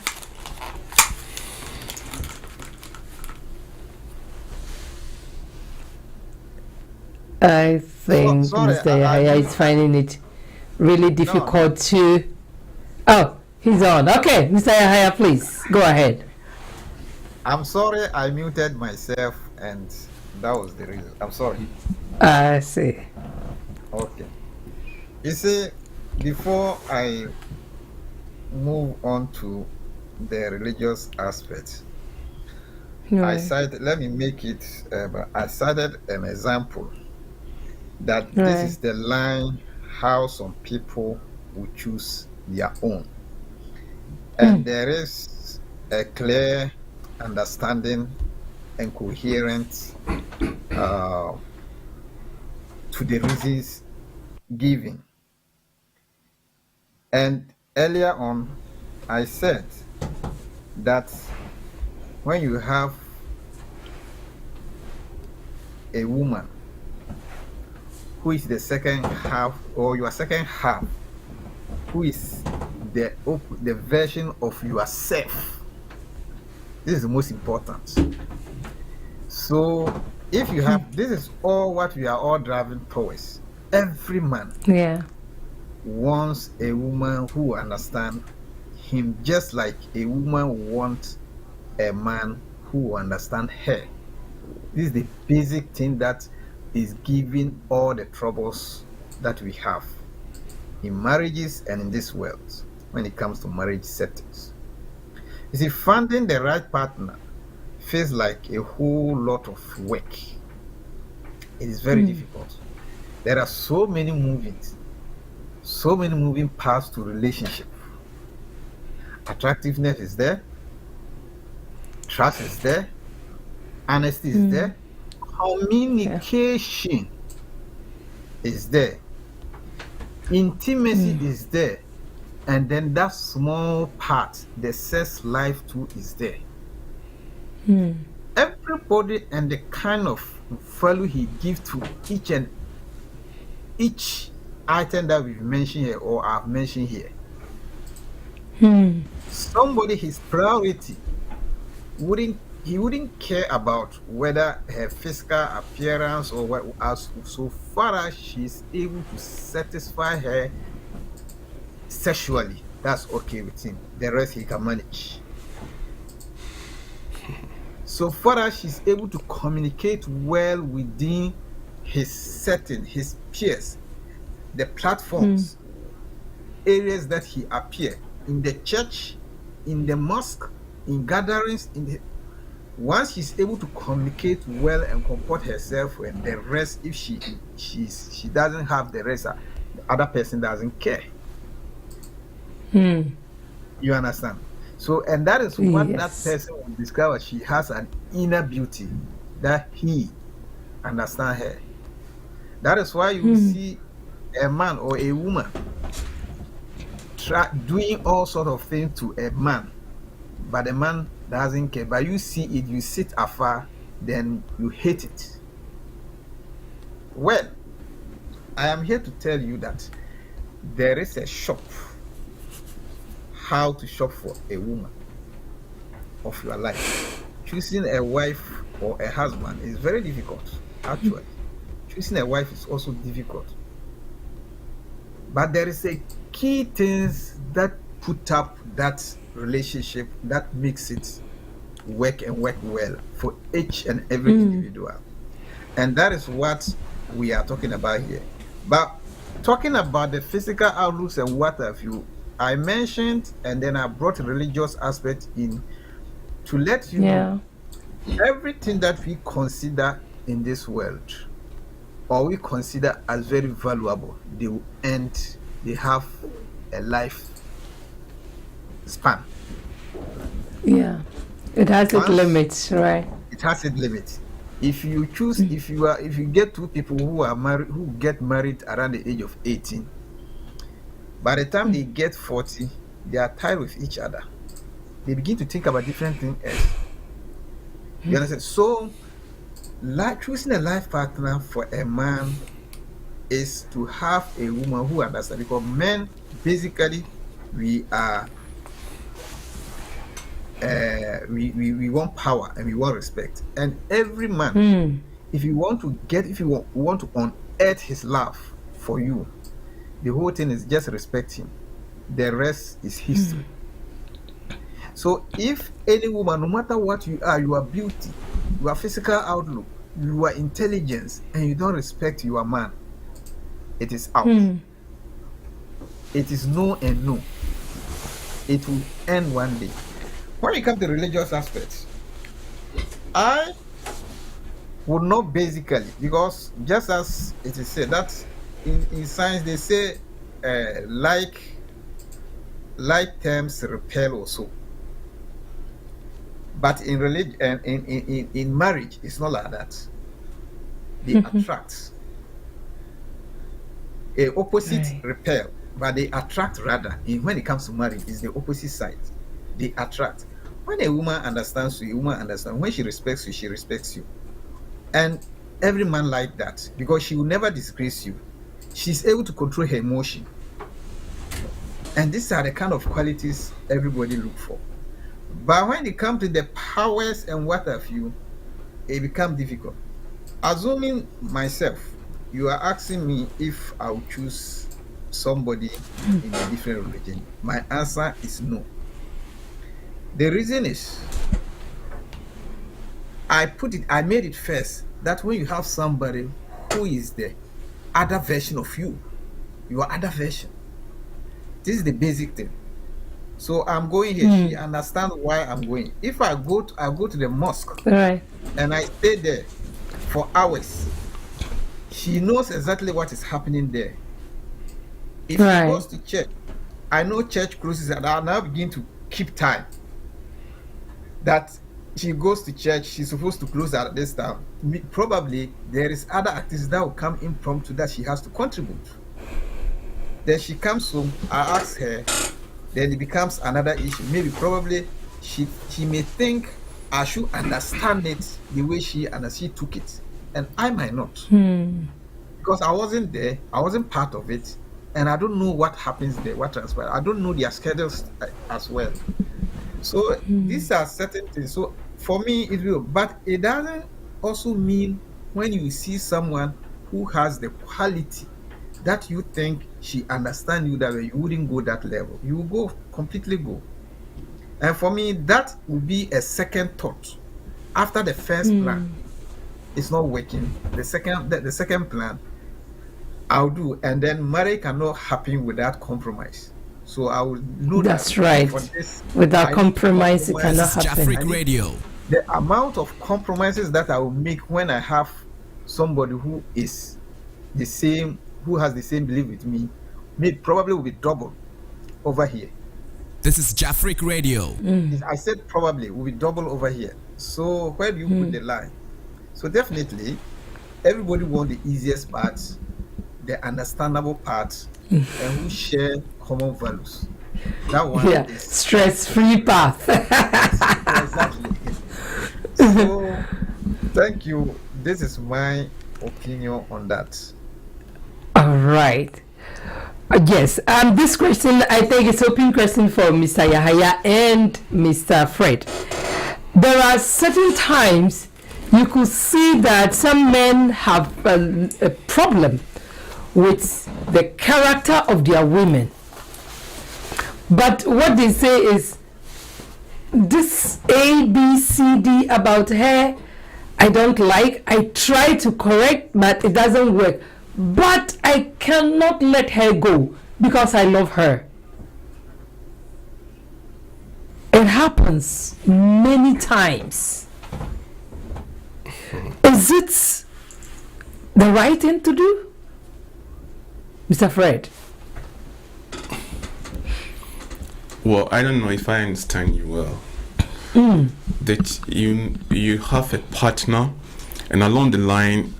I think sorry, Mr. Yahaya is finding it really difficult to. Oh, he's on. Okay, Mr. Yahaya, please go ahead. I'm sorry I muted myself, and that was the reason. I'm sorry. I see. Okay. You see, before I move on to the religious aspect, Right. let me make it, I cited an example that Right. this is the line how some people will choose their own. And there is a clear understanding and coherence to the reasons given. And earlier on, I said that when you have a woman who is the second half, or your second half, who is the version of yourself, this is the most important. So if you have, this is all what we are all driving towards. Every man Yeah. wants a woman who understands him, just like a woman wants a man who understands her. This is the basic thing that is giving all the troubles that we have in marriages and in this world when it comes to marriage settings. You see, finding the right partner feels like a whole lot of work. It is very difficult. There are so many moving parts to relationship. Attractiveness is there, trust is there, honesty is there, communication is there, intimacy is there, and then that small part, the sex life too, is there. everybody and the kind of value he gives to each item that we've mentioned here or I've mentioned here. Somebody, his priority wouldn't care about whether her physical appearance or what, as so far as she's able to satisfy her sexually, that's okay with him. The rest he can manage. So far as she's able to communicate well within his setting, his peers, the platforms, areas that he appear in the church, in the mosque, in gatherings, once she's able to communicate well and comport herself, and the rest, if she doesn't have the rest, the other person doesn't care. You understand? So, and that is what that person will discover. She has an inner beauty that he understands her. That is why you see a man or a woman doing all sort of things to a man, but the man doesn't care. But you see it, you sit afar, then you hate it. Well, I am here to tell you that there is a shop. How to shop for a woman of your life. Choosing a wife or a husband is very difficult, actually. Choosing a wife is also difficult. But there is a key things that put up that relationship that makes it work and work well for each and every individual. And that is what we are talking about here. But talking about the physical outlooks and what have you, I mentioned, and then I brought a religious aspect in to let you know everything that we consider in this world or we consider as very valuable, they will end, they have a life span. Yeah, it has its limits, right? It has its limits. If you choose, if you get two people who are married, who get married around the age of 18, by the time they get 40, they are tired with each other. They begin to think about different things else. You understand? So, choosing a life partner for a man is to have a woman who understands. Because men, basically, we are we want power and we want respect. And every man, if you want to unearth his love for you, the whole thing is just respect him. The rest is history. So if any woman, no matter what you are beauty, your physical outlook, your intelligence, and you don't respect your man, it is out. It is no and no. It will end one day. When it comes to religious aspects, I would not basically, because just as it is said that in science they say like terms repel also, but in religion in marriage it's not like that. They attract. A opposite repel, but they attract rather. When it comes to marriage, it's the opposite side. They attract. When a woman understands you, a woman understands. When she respects you, she respects you. And every man like that, because she will never disgrace you. She's able to control her emotion. And these are the kind of qualities everybody look for. But when it comes to the powers and what have you, it becomes difficult. Assuming myself, you are asking me if I would choose somebody in a different religion. My answer is no. The reason is, I made it first that when you have somebody who is the other version of you, your other version, this is the basic thing. So I'm going here. She understands why I'm going. If I go to the mosque, right, and I stay there for hours, she knows exactly what is happening there. If she goes to church, I know church closes, and I'll now begin to keep time. That she goes to church, she's supposed to close at this time. Probably there is other activities that will come impromptu that she has to contribute. Then she comes home, I ask her, then it becomes another issue. Maybe probably she may think I should understand it the way she took it, and I might not, because I wasn't there, I wasn't part of it, and I don't know what happens there, what transpires. I don't know their schedules as well. So these are certain things. So for me, it will, but it doesn't also mean when you see someone who has the quality that you think she understands you that way, you wouldn't go that level. You will go completely go. And for me, that would be a second thought. After the first plan is not working, the second plan I'll do, and then marriage cannot happen without compromise. So I will know That's that right. for this, Without I need compromise, it cannot This is happen. Jafric Radio. the amount of compromises that I will make when I have somebody who is the same, who has the same belief with me, probably will be double over here. This is Jafric Radio. I said probably will be double over here. So where do you put the line? So definitely, everybody wants the easiest part, the understandable part, and who share common values. That one Yeah, is stress-free path. exactly. So thank you. This is my opinion on that. All right. Yes. This question, I think, is open question for Mr. Yahaya and Mr. Fred. There are certain times you could see that some men have a problem with the character of their women. But what they say is, this A, B, C, D about her, I don't like. I try to correct, but it doesn't work. But I cannot let her go because I love her. It happens many times. Is it the right thing to do? Mr. Fred? Well, I don't know if I understand you well. That you have a partner, and along the line,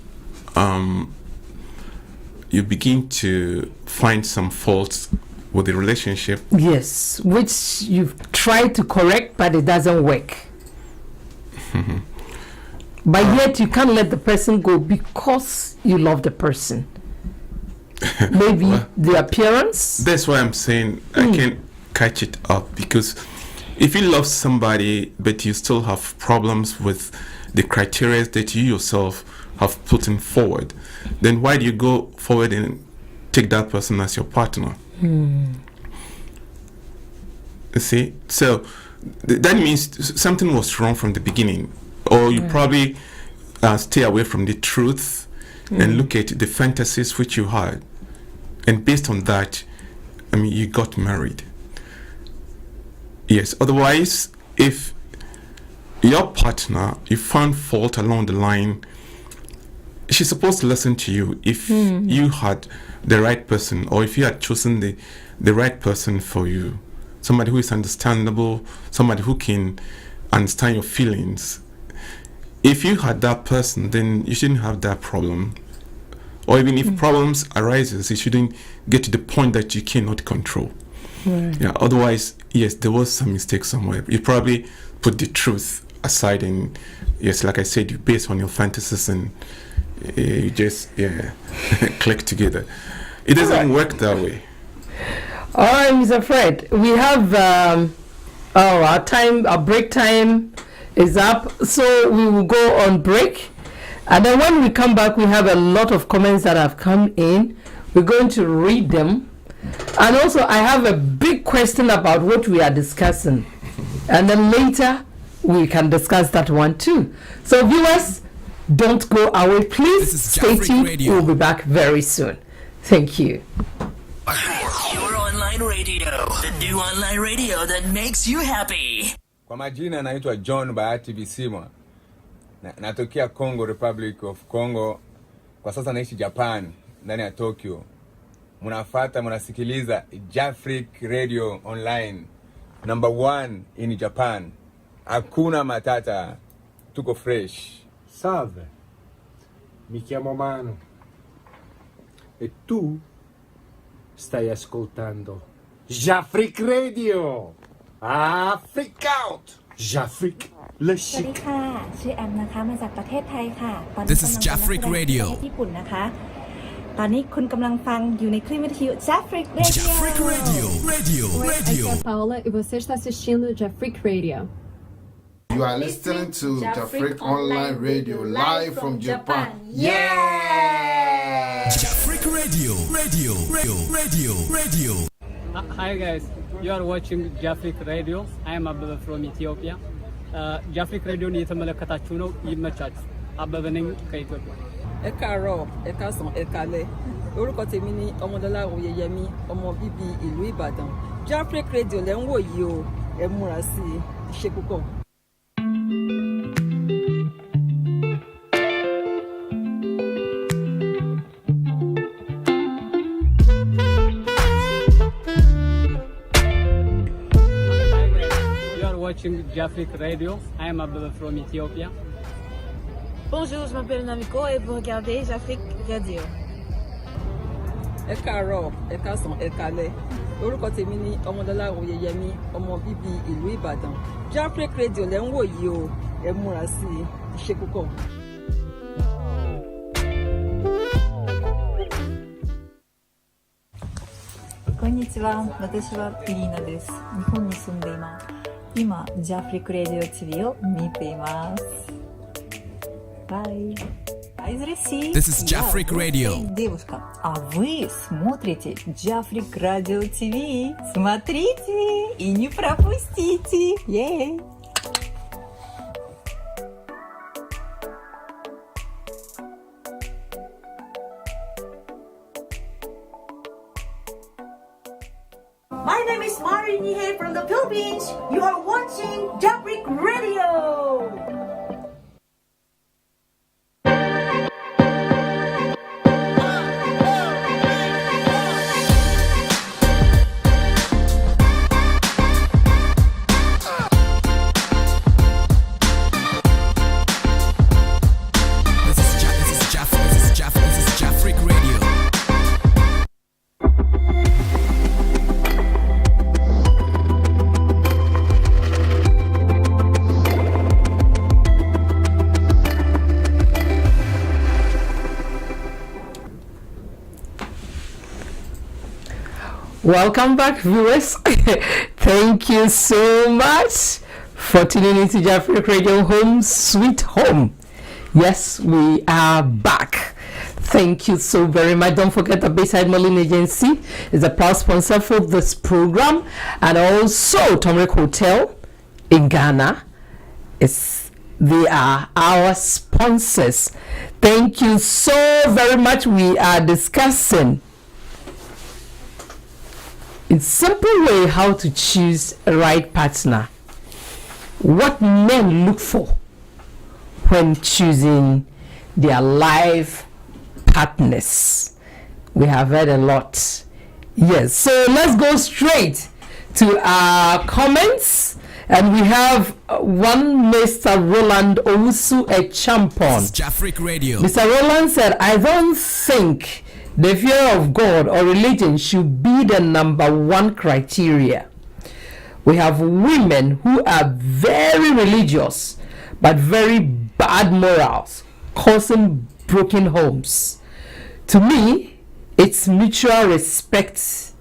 you begin to find some faults with the relationship. Yes, which you've tried to correct, but it doesn't work. But yet you can't let the person go because you love the person. Maybe the appearance. That's why I'm saying I can't catch it up, because if you love somebody but you still have problems with the criteria that you yourself have put in forward, then why do you go forward and take that person as your partner? You see, so that means something was wrong from the beginning, or you probably stay away from the truth and look at the fantasies which you had, and based on that, I mean, you got married. Yes, otherwise, if your partner, you found fault along the line, she's supposed to listen to you. If you had the right person, or if you had chosen the right person for you, somebody who is understandable, somebody who can understand your feelings, if you had that person, then you shouldn't have that problem. Or even if problems arises, it shouldn't get to the point that you cannot control. Yeah, otherwise, yes, there was some mistake somewhere. You probably put the truth aside, and yes, like I said, you based on your fantasies, and you just click together. It doesn't work that way. All right, Mr. Fred, we have our break time is up, so we will go on break, and then when we come back, we have a lot of comments that have come in. We're going to read them, and also I have a big question about what we are discussing, and then later we can discuss that one too. So viewers, don't go away, please. This is Stay Jafric tuned. Radio. We'll be back very soon. Thank you. Your online radio, the new online radio that makes you happy. Kwa majina naitwa John Bahati Bisimwa. Natokea Congo, Republic of Congo. Kwa sasa naishi Japan, ndani ya Tokyo. Munasikiliza Jafric Radio Online, number 1 in Japan. Hakuna matata, tuko fresh. Salve, mi chiamo Manu e tu stai ascoltando Jafric Radio. Freak out! J'Afrique le สวัสดี chic. ค่ะ ชื่อแอมนะคะ มาจากประเทศไทยค่ะ ตอนนี้ This กำ is ลัง Jafric เป็นนักแสดง Radio ที่ประเทศญี่ปุ่นนะคะ ตอนนี้คุณกำลังฟังอยู่ในคลื่นวิทยุ Jafric Radio Jafric Radio, Radio, Oi, Radio. aqui é a Paula e você está assistindo Jafric Radio. You are listening to Jafric Online Radio live from Japan. Yeah! Jafric Radio, Radio, Radio, Radio, Radio. Hi guys, you are watching Jafric Radio. I am Ababa from Ethiopia. Jafric Radio ni የተመለከታችሁ ነው። ይመቻችሁ። አበበ ነኝ ከኢትዮጵያ። ẹ káàárọ̀ ẹ káàsán ẹ káalẹ́ orúkọ tèmi ni ọmọdọ́lá oyeyemi ọmọ bíbí ìlú ìbàdàn Jafric Radio lẹ́ ń wò yìí o ẹ múra sí i ṣe púpọ̀. Hi guys, you are watching Jafric Radio. I am Ababa from Ethiopia. Bonjour, je m'appelle Namiko et vous regardez Jafric Radio. ẹ káàárọ̀ ẹ káàsán ẹ káalẹ́ orúkọ tèmi ni ọmọdọ́lá oyeyemi ọmọ bíbí ìlú ìbàdàn Jafric Radio lẹ́ ń wò yìí o ẹ múra sí i ṣe púpọ̀. Konnichiwa, 私はイリーナです。日本に住んでいます。今、Jafric Radio TV を見ています。Bye. This is Jafric Radio. Девушка, а вы смотрите Jafric Radio TV. Смотрите и не пропустите. Yay! My name is Mari Nihe from the Philippines. You are watching Jafric Radio. This is Jafric Radio. Welcome back, viewers. Thank you so much for tuning into Jafric Radio Home Sweet Home. Yes, we are back. Thank you so very much. Don't forget the Bayside Modeling Agency is a proud sponsor for this program, and also Tomric Hotel in Ghana they are our sponsors. Thank you so very much. We are discussing in simple way how to choose a right partner, what men look for when choosing their life partners. We have heard a lot. Yes, so let's go straight to our comments, and we have one Mr. Roland Owusu Echampon. This is Jafric Radio. Mr. Roland said, I don't think the fear of God or religion should be the number one criteria. We have women who are very religious but very bad morals, causing broken homes. To me, it's mutual respect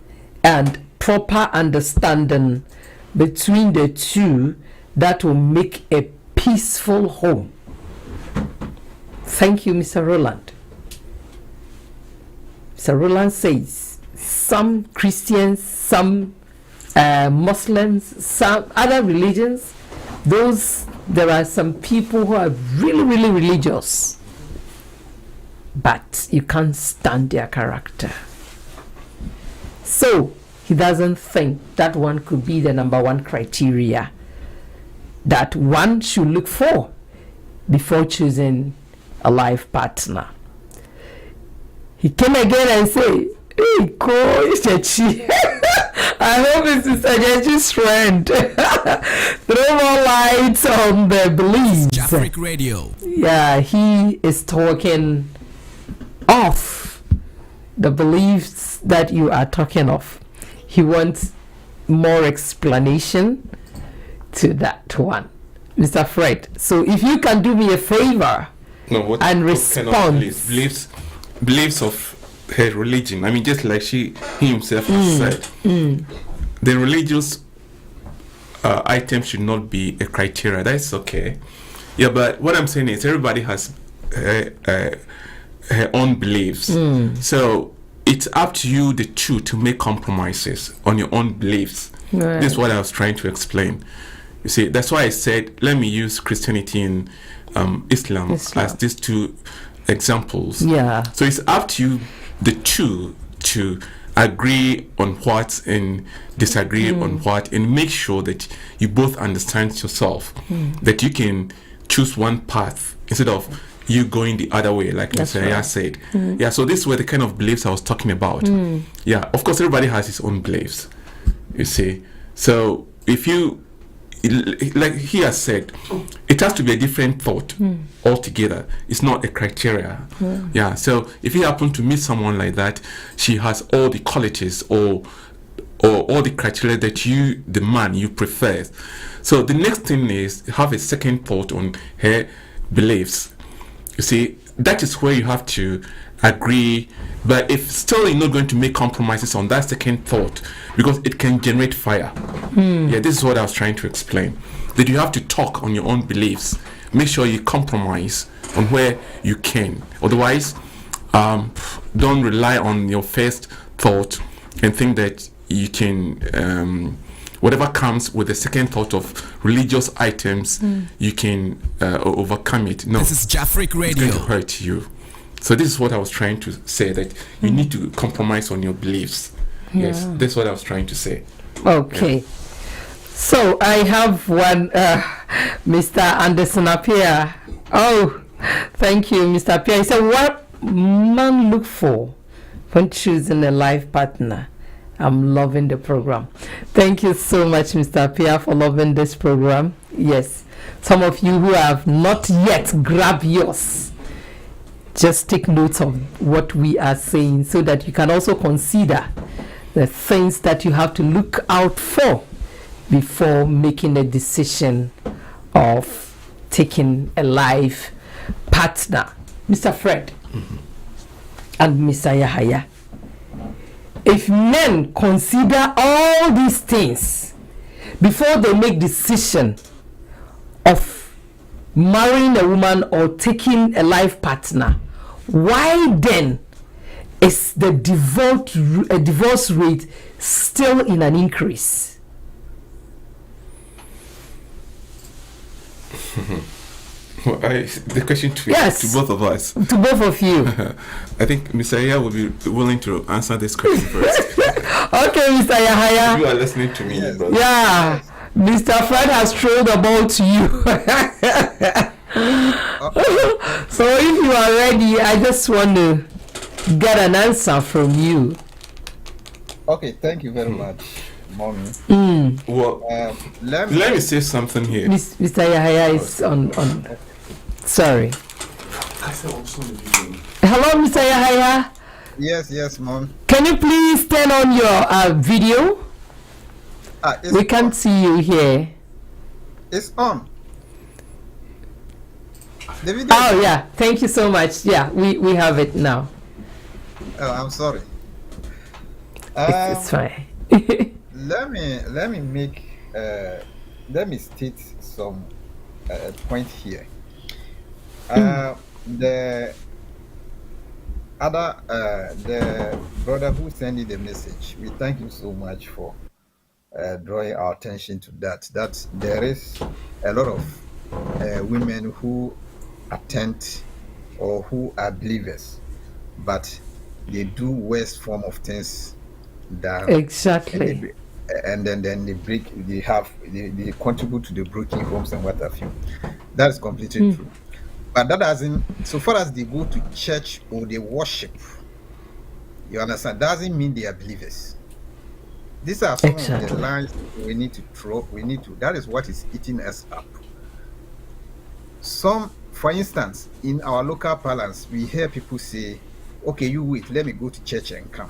and proper understanding between the two that will make a peaceful home. Thank you, Mr. Roland. Mr. Roland says some Christians, some Muslims, some other religions, there are some people who are really, really religious, but you can't stand their character. So he doesn't think that one could be the number one criteria that one should look for before choosing a life partner. He came again and said, hey, Coach Chechi, I hope it's Sister Chechi's friend. Throw more light on the beliefs. Jafric Radio. Yeah, he is talking of the beliefs that you are talking of. He wants more explanation to that one, Mr. Fred. So if you can do me a favor what and kind respond. of beliefs of her religion. I mean, just like he himself has said, the religious item should not be a criteria. That's okay. Yeah, but what I'm saying is everybody has her own beliefs. So it's up to you, the two, to make compromises on your own beliefs. Right. This is what I was trying to explain. You see, that's why I said let me use Christianity and Islam as these two examples. Yeah. So it's up to you, the two, to agree on what and disagree on what, and make sure that you both understand yourself, that you can choose one path instead of you going the other way, like Mr. Yaya said. Yeah, so these were the kind of beliefs I was talking about. Yeah, of course, everybody has his own beliefs, you see. So if you, like he has said, it has to be a different thought altogether. It's not a criteria. Yeah, so if you happen to meet someone like that, she has all the qualities or all the criteria that you, the man, you prefer. So the next thing is have a second thought on her beliefs. You see, that is where you have to agree. But if still you're not going to make compromises on that second thought, because it can generate fire. Yeah, this is what I was trying to explain. That you have to talk on your own beliefs. Make sure you compromise on where you can. Otherwise, don't rely on your first thought and think that you can, whatever comes with the second thought of religious items, you can overcome it. No, This is Jafric Radio. It's going to hurt you. So this is what I was trying to say, that you need to compromise on your beliefs. Yes, that's what I was trying to say. Okay. Yeah. So I have one, Mr. Anderson Appiah. Oh, thank you, Mr. Appiah. He said, what man look for when choosing a life partner? I'm loving the program. Thank you so much, Mr. Appiah, for loving this program. Yes, some of you who have not yet grabbed yours, just take note of what we are saying so that you can also consider the things that you have to look out for before making a decision of taking a life partner. Mr. Fred and Mr. Yahaya, if men consider all these things before they make decision of marrying a woman or taking a life partner, why then is the divorce rate still in an increase? Well, the question to both of us. To both of you. I think Mr. Yahya will be willing to answer this question first. Okay, Mr. Yahaya. You are listening to me, brother. Yeah, Mr. Fred has thrown the ball to you. So if you are ready, I just want to get an answer from you. Okay, thank you very much, Mommy. Well, let me say something here. Mr. Yahaya is on. Sorry. Hello, Mr. Yahaya. Yes, Mom. Can you please turn on your video? We can't see you here. It's on. The video. Oh yeah, thank you so much. Yeah, we have it now. Oh, I'm sorry. It's fine. let me state some point here. The brother who sent you the message, we thank you so much for drawing our attention to that there is a lot of women who attend or who are believers, but they do worst form of things than exactly, and then they they contribute to the broken homes and what have you. That is completely true. But that doesn't, so far as they go to church or they worship, you understand, doesn't mean they are believers. These are some of the lines we need to throw. That is what is eating us up. For instance, in our local parlance, we hear people say, okay, you wait, let me go to church and come.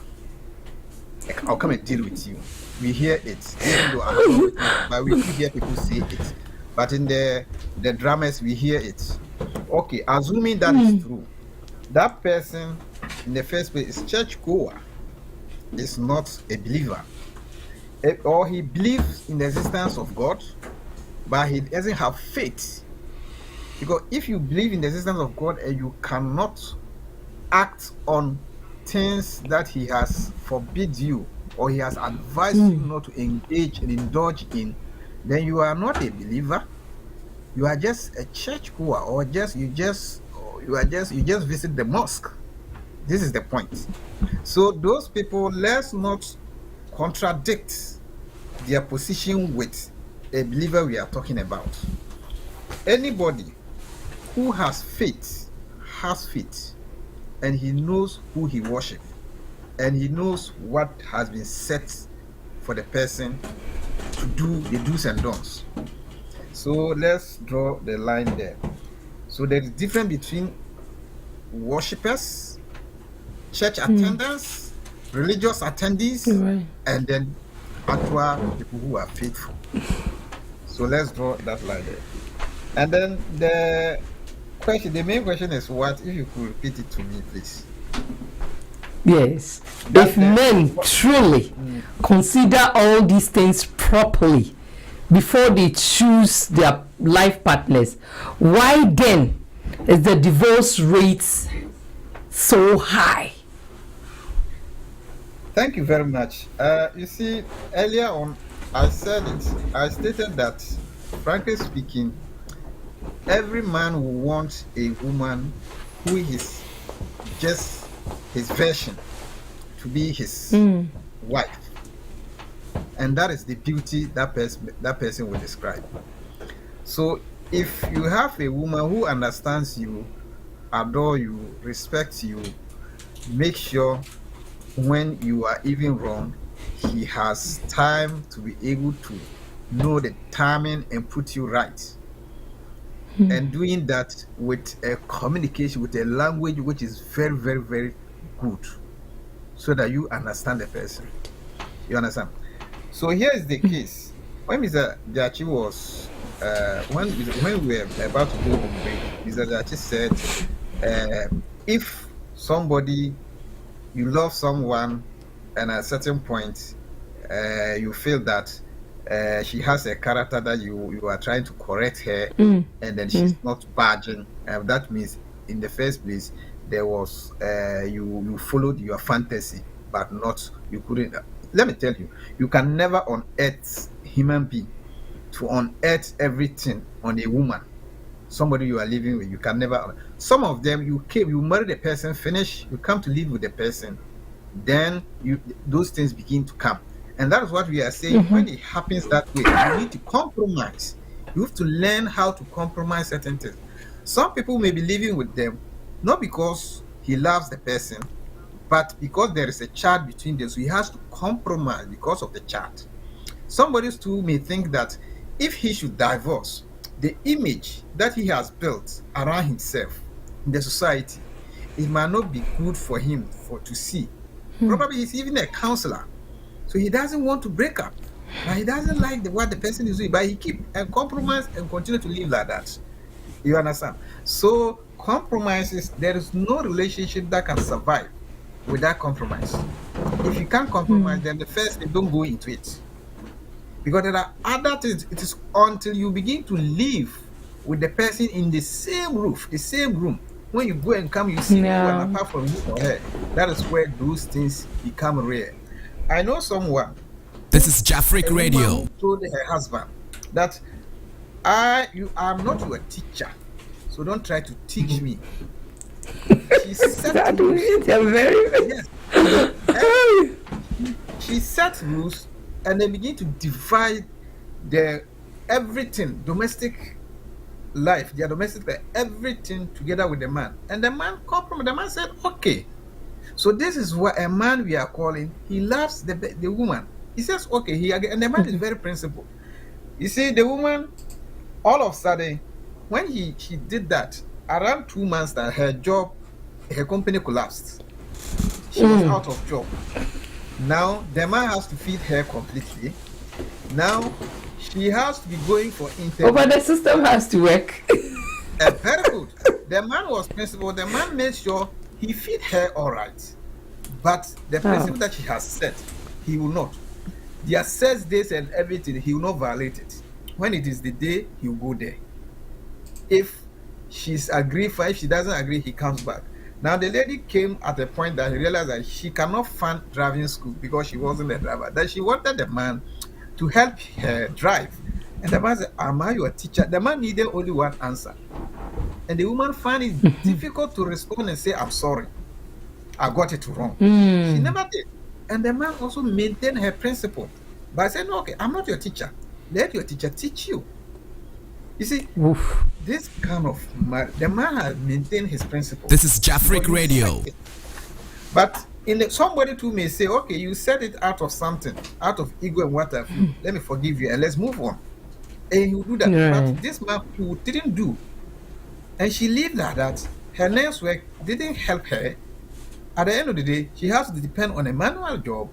I'll come and deal with you. We hear it, even though I'm not with you, but we do hear people say it. But in the dramas, we hear it. Okay, assuming that is true, that person in the first place is churchgoer, is not a believer, or he believes in the existence of God, but he doesn't have faith. Because if you believe in the existence of God and you cannot act on things that he has forbid you, or he has advised you not to engage and indulge in, then you are not a believer. You are just a churchgoer, or you just visit the mosque. This is the point. So those people, let's not contradict their position with a believer we are talking about. Anybody who has faith, and he knows who he worships, and he knows what has been set for the person to do the do's and don'ts. So let's draw the line there. So there is difference between worshippers, church attendants, religious attendees, and then actual people who are faithful. So let's draw that line there. And then the main question is what? If you could repeat it to me, please. Yes. If men truly consider all these things properly before they choose their life partners, why then is the divorce rate so high? Thank you very much. You see, earlier on, I stated that, frankly speaking, every man will want a woman who is just his version to be his wife, and that is the beauty that person will describe. So if you have a woman who understands you, adore you, respects you, make sure when you are even wrong, he has time to be able to know the timing and put you right. And doing that with a communication, with a language which is very, very, very good, so that you understand the person. You understand? So here is the case. When Mr. Jachi was, when we were about to go on break, Mr. Jachi said, if somebody, you love someone, and at a certain point, you feel that she has a character that you are trying to correct her, and then she's not budging. That means, in the first place, there was you followed your fantasy, but not, you couldn't. Let me tell you, you can never unearth human being to unearth everything on a woman, somebody you are living with. You can never. Some of them, you marry the person, finish, you come to live with the person, then those things begin to come. And that is what we are saying. When it happens that way, you need to compromise. You have to learn how to compromise certain things. Some people may be living with them not because he loves the person, but because there is a child between them, so he has to compromise because of the child. Somebody too may think that if he should divorce, the image that he has built around himself in the society, it might not be good for him to see. Probably he's even a counselor, so he doesn't want to break up, but he doesn't like what the person is doing, but he keep and compromise and continue to live like that. You understand? So compromises, there is no relationship that can survive without compromise. If you can't compromise, then the first thing, don't go into it, because there are other things. It is until you begin to live with the person in the same roof, the same room. When you go and come, you see one apart from you or her. That is where those things become rare. I know someone. This is Jafric Radio. Told her husband that you are not your teacher, so don't try to teach me. She set rules. She set rules, and they begin to divide everything, domestic life, their domestic life, everything together with the man. And the man compromised. The man said, okay. So this is what a man we are calling, he loves the woman. He says, okay, and the man is very principled. You see, the woman, all of a sudden, when she did that, around 2 months that her company collapsed. She was out of job. Now the man has to feed her completely. Now she has to be going for interview. But the system has to work. Very good. The man was principled. The man made sure he feed her all right. But the principle that she has set, he will not. The access days and everything, he will not violate it. When it is the day, he will go there. If she's agreed, fine. If she doesn't agree, he comes back. Now the lady came at a point that he realized that she cannot fund driving school because she wasn't a driver. That she wanted the man to help her drive. And the man said, am I your teacher? The man needed only one answer. And the woman found it difficult to respond and say, I'm sorry. I got it wrong. She never did. And the man also maintained her principle by saying, okay, I'm not your teacher. Let your teacher teach you. You see, this kind of the man has maintained his principle. This is Jafric Radio. But somebody too may say, okay, you said it out of something, out of ego and what have you. Let me forgive you and let's move on. And you do that. But this man who didn't do, and she lived like that, her next work didn't help her. At the end of the day, she has to depend on a manual job,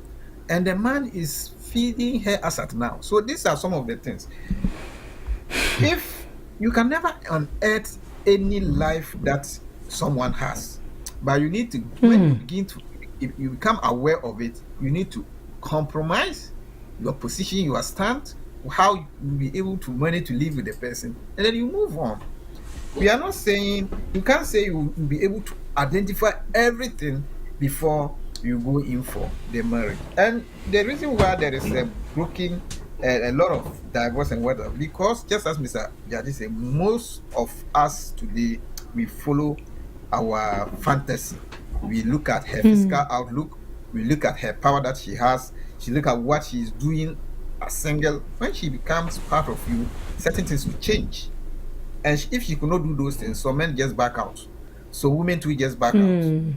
and the man is feeding her as at now. So these are some of the things. If you can never unearth any life that someone has, but you need to, when you begin to, if you become aware of it, you need to compromise your position, your stand, how you'll be able to manage to live with the person, and then you move on. We are not saying, you can't say you will be able to identify everything before you go in for the marriage. And the reason why there is a broken, a lot of divorce and whatever, because just as Mr. Jadi said, most of us today, we follow our fantasy. We look at her physical outlook, we look at her power that she has, she look at what she's doing as single. When she becomes part of you, certain things will change. And if she could not do those things, some men just back out. So women too just back out. And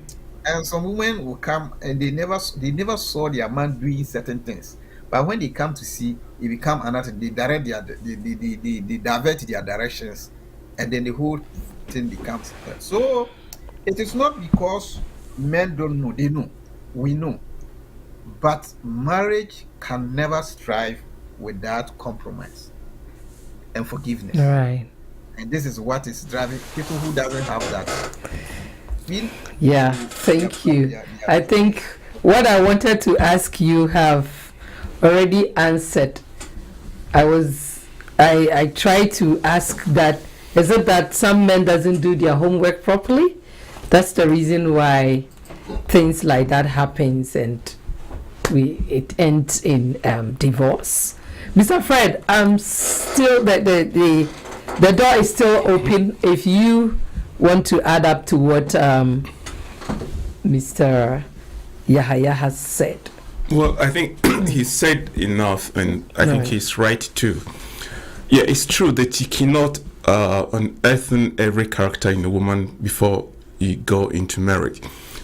some women will come and they never saw their man doing certain things. But when they come to see, it become another. They direct they divert their directions, and then the whole thing becomes. So it is not because men don't know; they know. We know. But marriage can never strive without compromise and forgiveness. Right. And this is what is driving people who doesn't have that. Thank you. I think what I wanted to ask you have already answered. I tried to ask that, is it that some men doesn't do their homework properly? That's the reason why things like that happens and it ends in divorce. Mr. Fred, I'm still the door is still open if you want to add up to what Mr. Yahaya has said. Well, I think he said enough, and I think he's right too. Yeah, it's true that you cannot unearth every character in a woman before you go into marriage.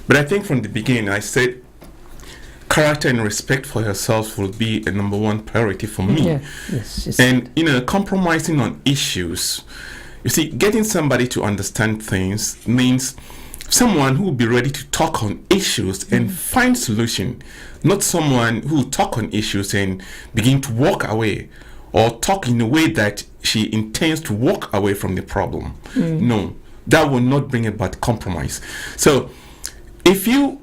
But I think from the beginning, I said character and respect for herself will be a number one priority for me. Yeah. Yes. And, compromising on issues. You see, getting somebody to understand things means someone who will be ready to talk on issues and find solution, not someone who will talk on issues and begin to walk away or talk in a way that she intends to walk away from the problem. No, that will not bring about compromise. So if you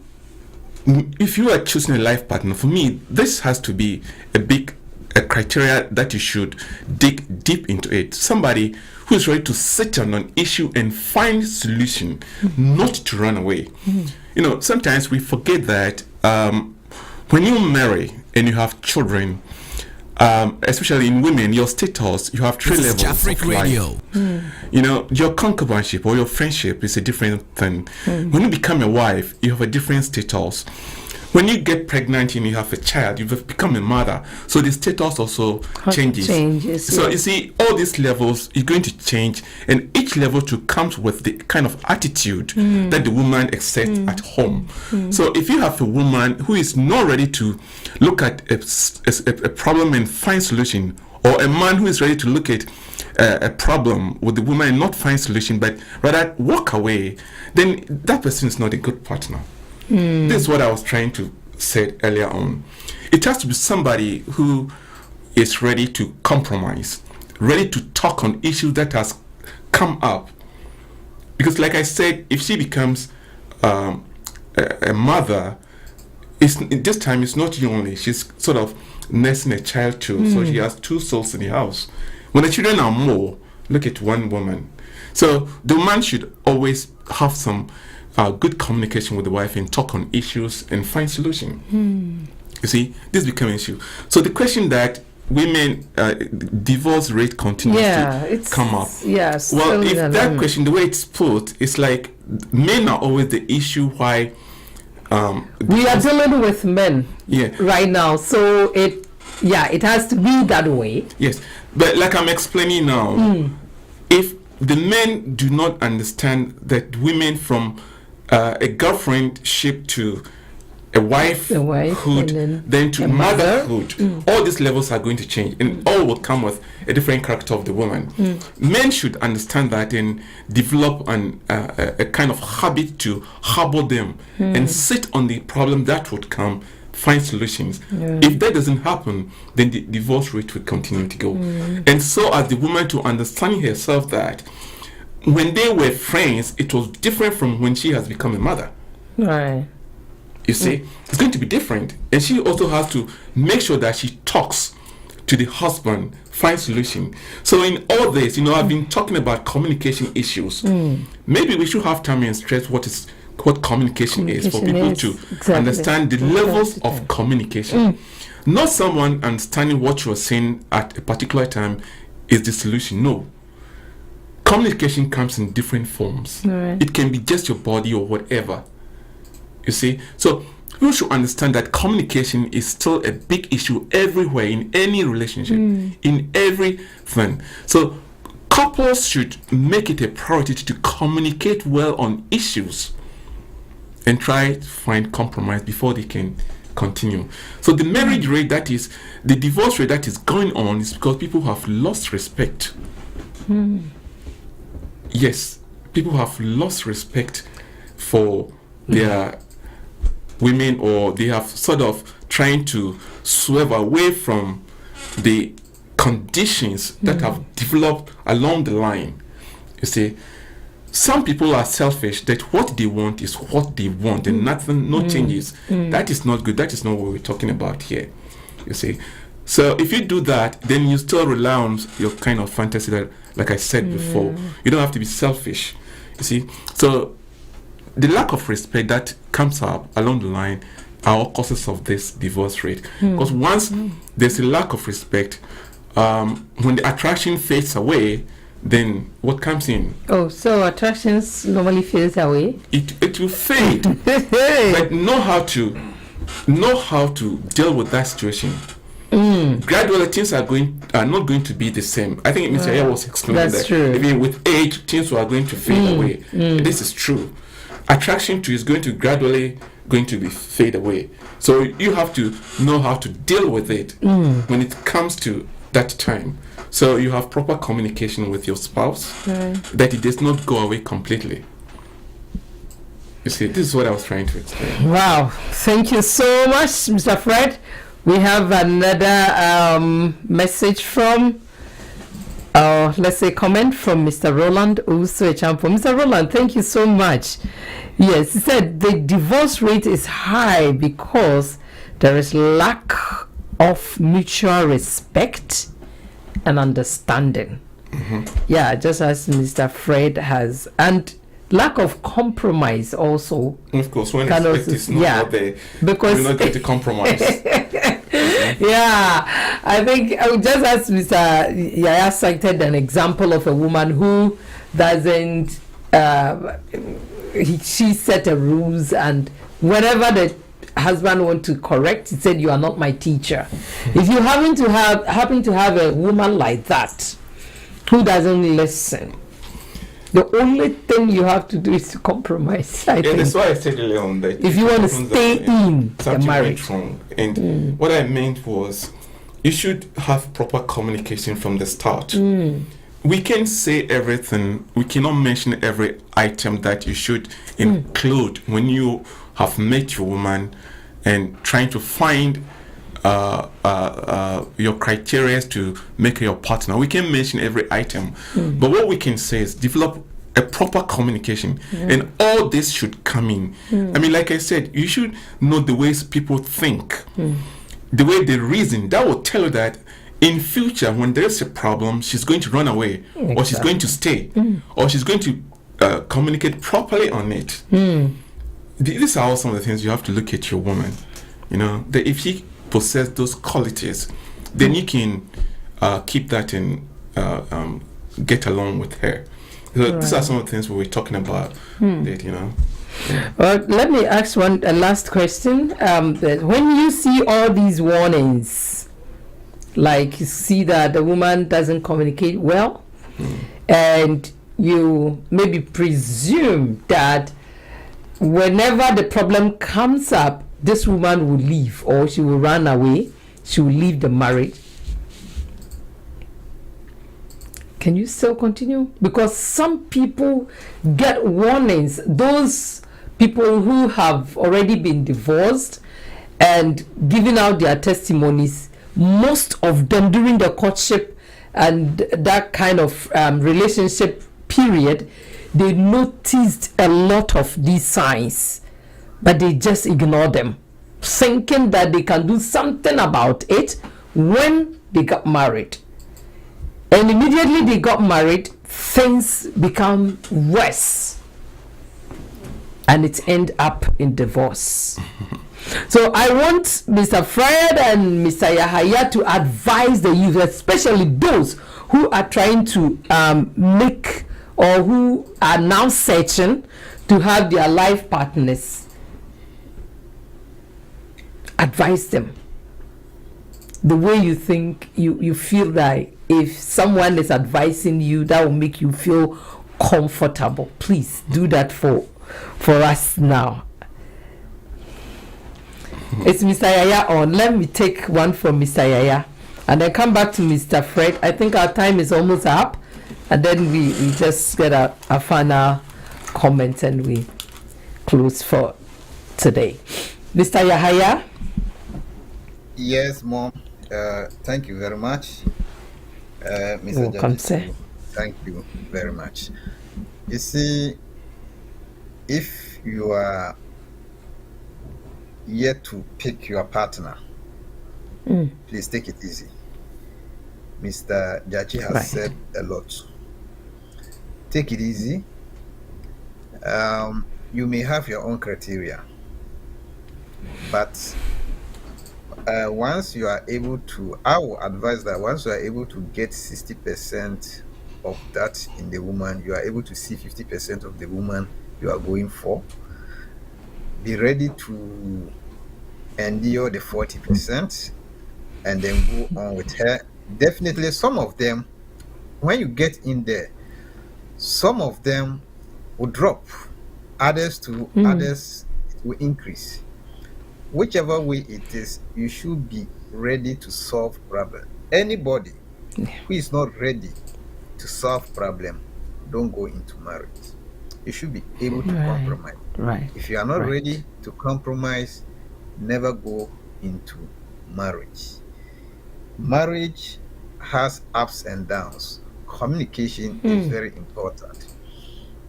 are choosing a life partner, for me, this has to be a criteria that you should dig deep into it. Somebody who is ready to sit on an issue and find solution, not to run away. Sometimes we forget that when you marry and you have children, especially in women, your status, you have three levels of life. Your concubineship or your friendship is a different thing. When you become a wife, you have a different status. When you get pregnant and you have a child, you've become a mother. So the status also changes. So you see, all these levels is going to change, and each level to come with the kind of attitude that the woman accepts at home. So if you have a woman who is not ready to look at a problem and find solution, or a man who is ready to look at a problem with the woman and not find solution, but rather walk away, then that person is not a good partner. This is what I was trying to said earlier on. It has to be somebody who is ready to compromise, ready to talk on issues that has come up. Because like I said, if she becomes a mother, this time it's not you only. She's sort of nursing a child too. So she has two souls in the house. When the children are more, look at one woman. So the man should always have some good communication with the wife and talk on issues and find solution. You see, this becomes an issue. So the question that women divorce rate continues to come up. Yes. Well, if that question, the way it's put, it's like men are always the issue. Why? We are dealing with men right now, so it has to be that way. Yes, but like I'm explaining now, if the men do not understand that women from a girlfriendship to a wifehood, then to motherhood, all these levels are going to change, and all will come with a different character of the woman. Men should understand that and develop a kind of habit to harbor them and sit on the problem that would come, find solutions. If that doesn't happen, then the divorce rate will continue to go. And so as the woman to understanding herself that when they were friends, it was different from when she has become a mother. Right. You see, it's going to be different. And she also has to make sure that she talks to the husband, find solution. So in all this, I've been talking about communication issues. Maybe we should have time and stress what communication is for people to understand the levels of communication. Not someone understanding what you're saying at a particular time is the solution. No. Communication comes in different forms. It can be just your body or whatever. You see, so you should understand that communication is still a big issue everywhere, in any relationship, in everything. So couples should make it a priority to communicate well on issues and try to find compromise before they can continue. So the marriage rate, that is the divorce rate that is going on, is because people have lost respect. Yes, people have lost respect for their women, or they have sort of trying to swerve away from the conditions that have developed along the line. You see, some people are selfish, that what they want is what they want and nothing, no changes. That is not good. That is not what we're talking about here. You see, so if you do that, then you still rely on your kind of fantasy that, like I said before, you don't have to be selfish. You see, so the lack of respect that comes up along the line are all causes of this divorce rate. Because once there's a lack of respect, when the attraction fades away, then what comes in? Oh, so attractions normally fades away? It will fade. But know how to deal with that situation. Gradually, things are not going to be the same. I think Mr. Aya was explaining that. True. Even with age, things are going to fade away. This is true. Attraction to is going to gradually fade away. So you have to know how to deal with it when it comes to that time. So you have proper communication with your spouse, that it does not go away completely. You see, this is what I was trying to explain. Wow, thank you so much, Mr. Fred. We have another message from, let's say, comment from Mr. Roland Usuechampo. Mr. Roland, thank you so much. Yes, he said the divorce rate is high because there is lack of mutual respect and understanding. Yeah, just as Mr. Fred has, and lack of compromise also. Of course, when respect is not there, because you're not going to compromise. Yeah, I think just as Mr. Yaya cited an example of a woman who doesn't, she set a rules, and whenever the husband want to correct, he said, "You are not my teacher." If you happen to have a woman like that who doesn't listen, the only thing you have to do is to compromise. I think that's why I said earlier on that if you want to stay in the marriage. And what I meant was, you should have proper communication from the start. We can say everything. We cannot mention every item that you should include when you have met your woman and trying to find your criteria to make your partner. We can mention every item, but what we can say is develop a proper communication, and all this should come in. I mean, like I said, you should know the ways people think, the way they reason. That will tell you that in future, when there's a problem, she's going to run away, or she's going to stay, or she's going to communicate properly on it. These are all some of the things you have to look at your woman. You know, that if she possesses those qualities, then you can keep that and get along with her. So these are some of the things we were talking about. That, you know. Well, let me ask a last question. When you see all these warnings, like you see that the woman doesn't communicate well, and you maybe presume that whenever the problem comes up, this woman will leave, or she will run away, she will leave the marriage. Can you still continue? Because some people get warnings. Those people who have already been divorced and giving out their testimonies, most of them during the courtship and that kind of relationship period, they noticed a lot of these signs, but they just ignore them, thinking that they can do something about it when they got married. And immediately they got married, things become worse, and it end up in divorce. So I want Mr. Fred and Mr. Yahaya to advise the youth, especially those who are trying to make, or who are now searching to have their life partners. Advise them the way you think, you feel that if someone is advising you, that will make you feel comfortable. Please do that for us now. It's Mr. Yaya on. Let me take one from Mr. Yaya and then come back to Mr. Fred. I think our time is almost up, and then we just get a final comment and we close for today. Mr. Yahaya? Yes, Mom. Thank you very much. Mr. Welcome, Judge, thank you very much. You see, if you are yet to pick your partner, please take it easy. Mr. Jachi has said a lot. Take it easy. You may have your own criteria, but once you are able to, I will advise that once you are able to get 60% of that in the woman, you are able to see 50% of the woman you are going for. Be ready to endure the 40% and then go on with her. Definitely, some of them, when you get in there, some of them will drop, others will increase. Whichever way it is, you should be ready to solve problem. Anybody who is not ready to solve problem, don't go into marriage. You should be able to compromise. If you are not ready to compromise, never go into marriage. Marriage has ups and downs. Communication is very important.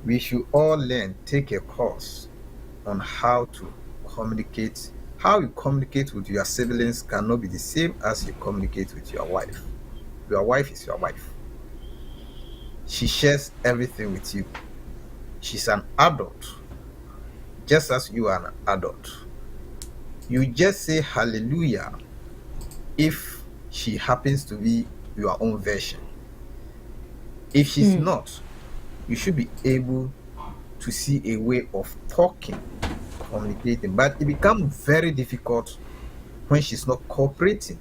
We should all learn, take a course on how to communicate. How you communicate with your siblings cannot be the same as you communicate with your wife. Your wife is your wife. She shares everything with you. She's an adult, just as you are an adult. You just say hallelujah if she happens to be your own version. If she's not, you should be able to see a way of talking, communicating, but it becomes very difficult when she's not cooperating.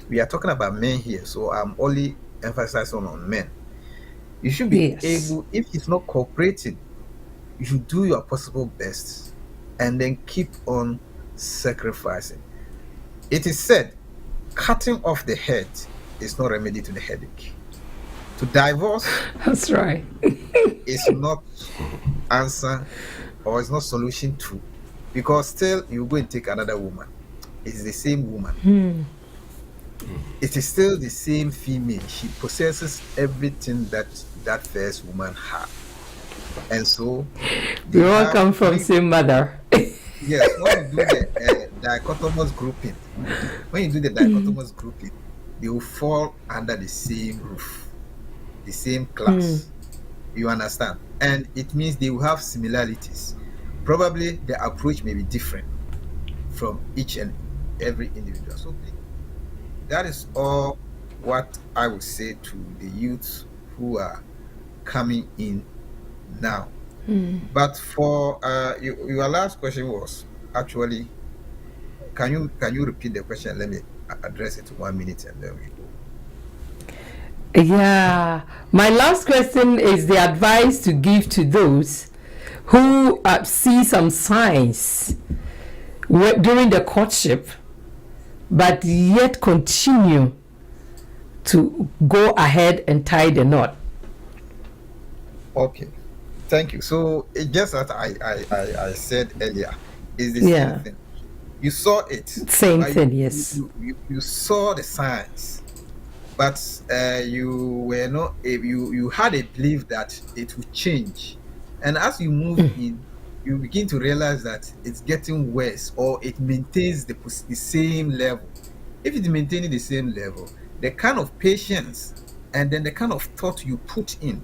We are talking about men here, so I'm only emphasizing on men. You should be able, if she's not cooperating, you should do your possible best and then keep on sacrificing. It is said, cutting off the head is not remedy to the headache. To divorce, that's right, is not answer or is not solution to because still you go and take another woman. It's the same woman. It is still the same female. She possesses everything that that first woman had, and so we all come from same mother. Yes, when you do the dichotomous grouping, they will fall under the same roof, the same class. You understand? And it means they will have similarities. Probably the approach may be different from each and every individual. So that is all what I would say to the youths who are coming in now. But for your last question was actually, can you repeat the question? Let me address it in 1 minute and then we go. Yeah, my last question is the advice to give to those who see some signs during the courtship, but yet continue to go ahead and tie the knot. Okay, thank you. So it just as I said earlier, is the same thing. You saw it. Same thing, yes. You saw the signs, but you were not. You had a belief that it would change, and as you move in, you begin to realize that it's getting worse, or it maintains the same level. If it's maintaining the same level, the kind of patience and then the kind of thought you put in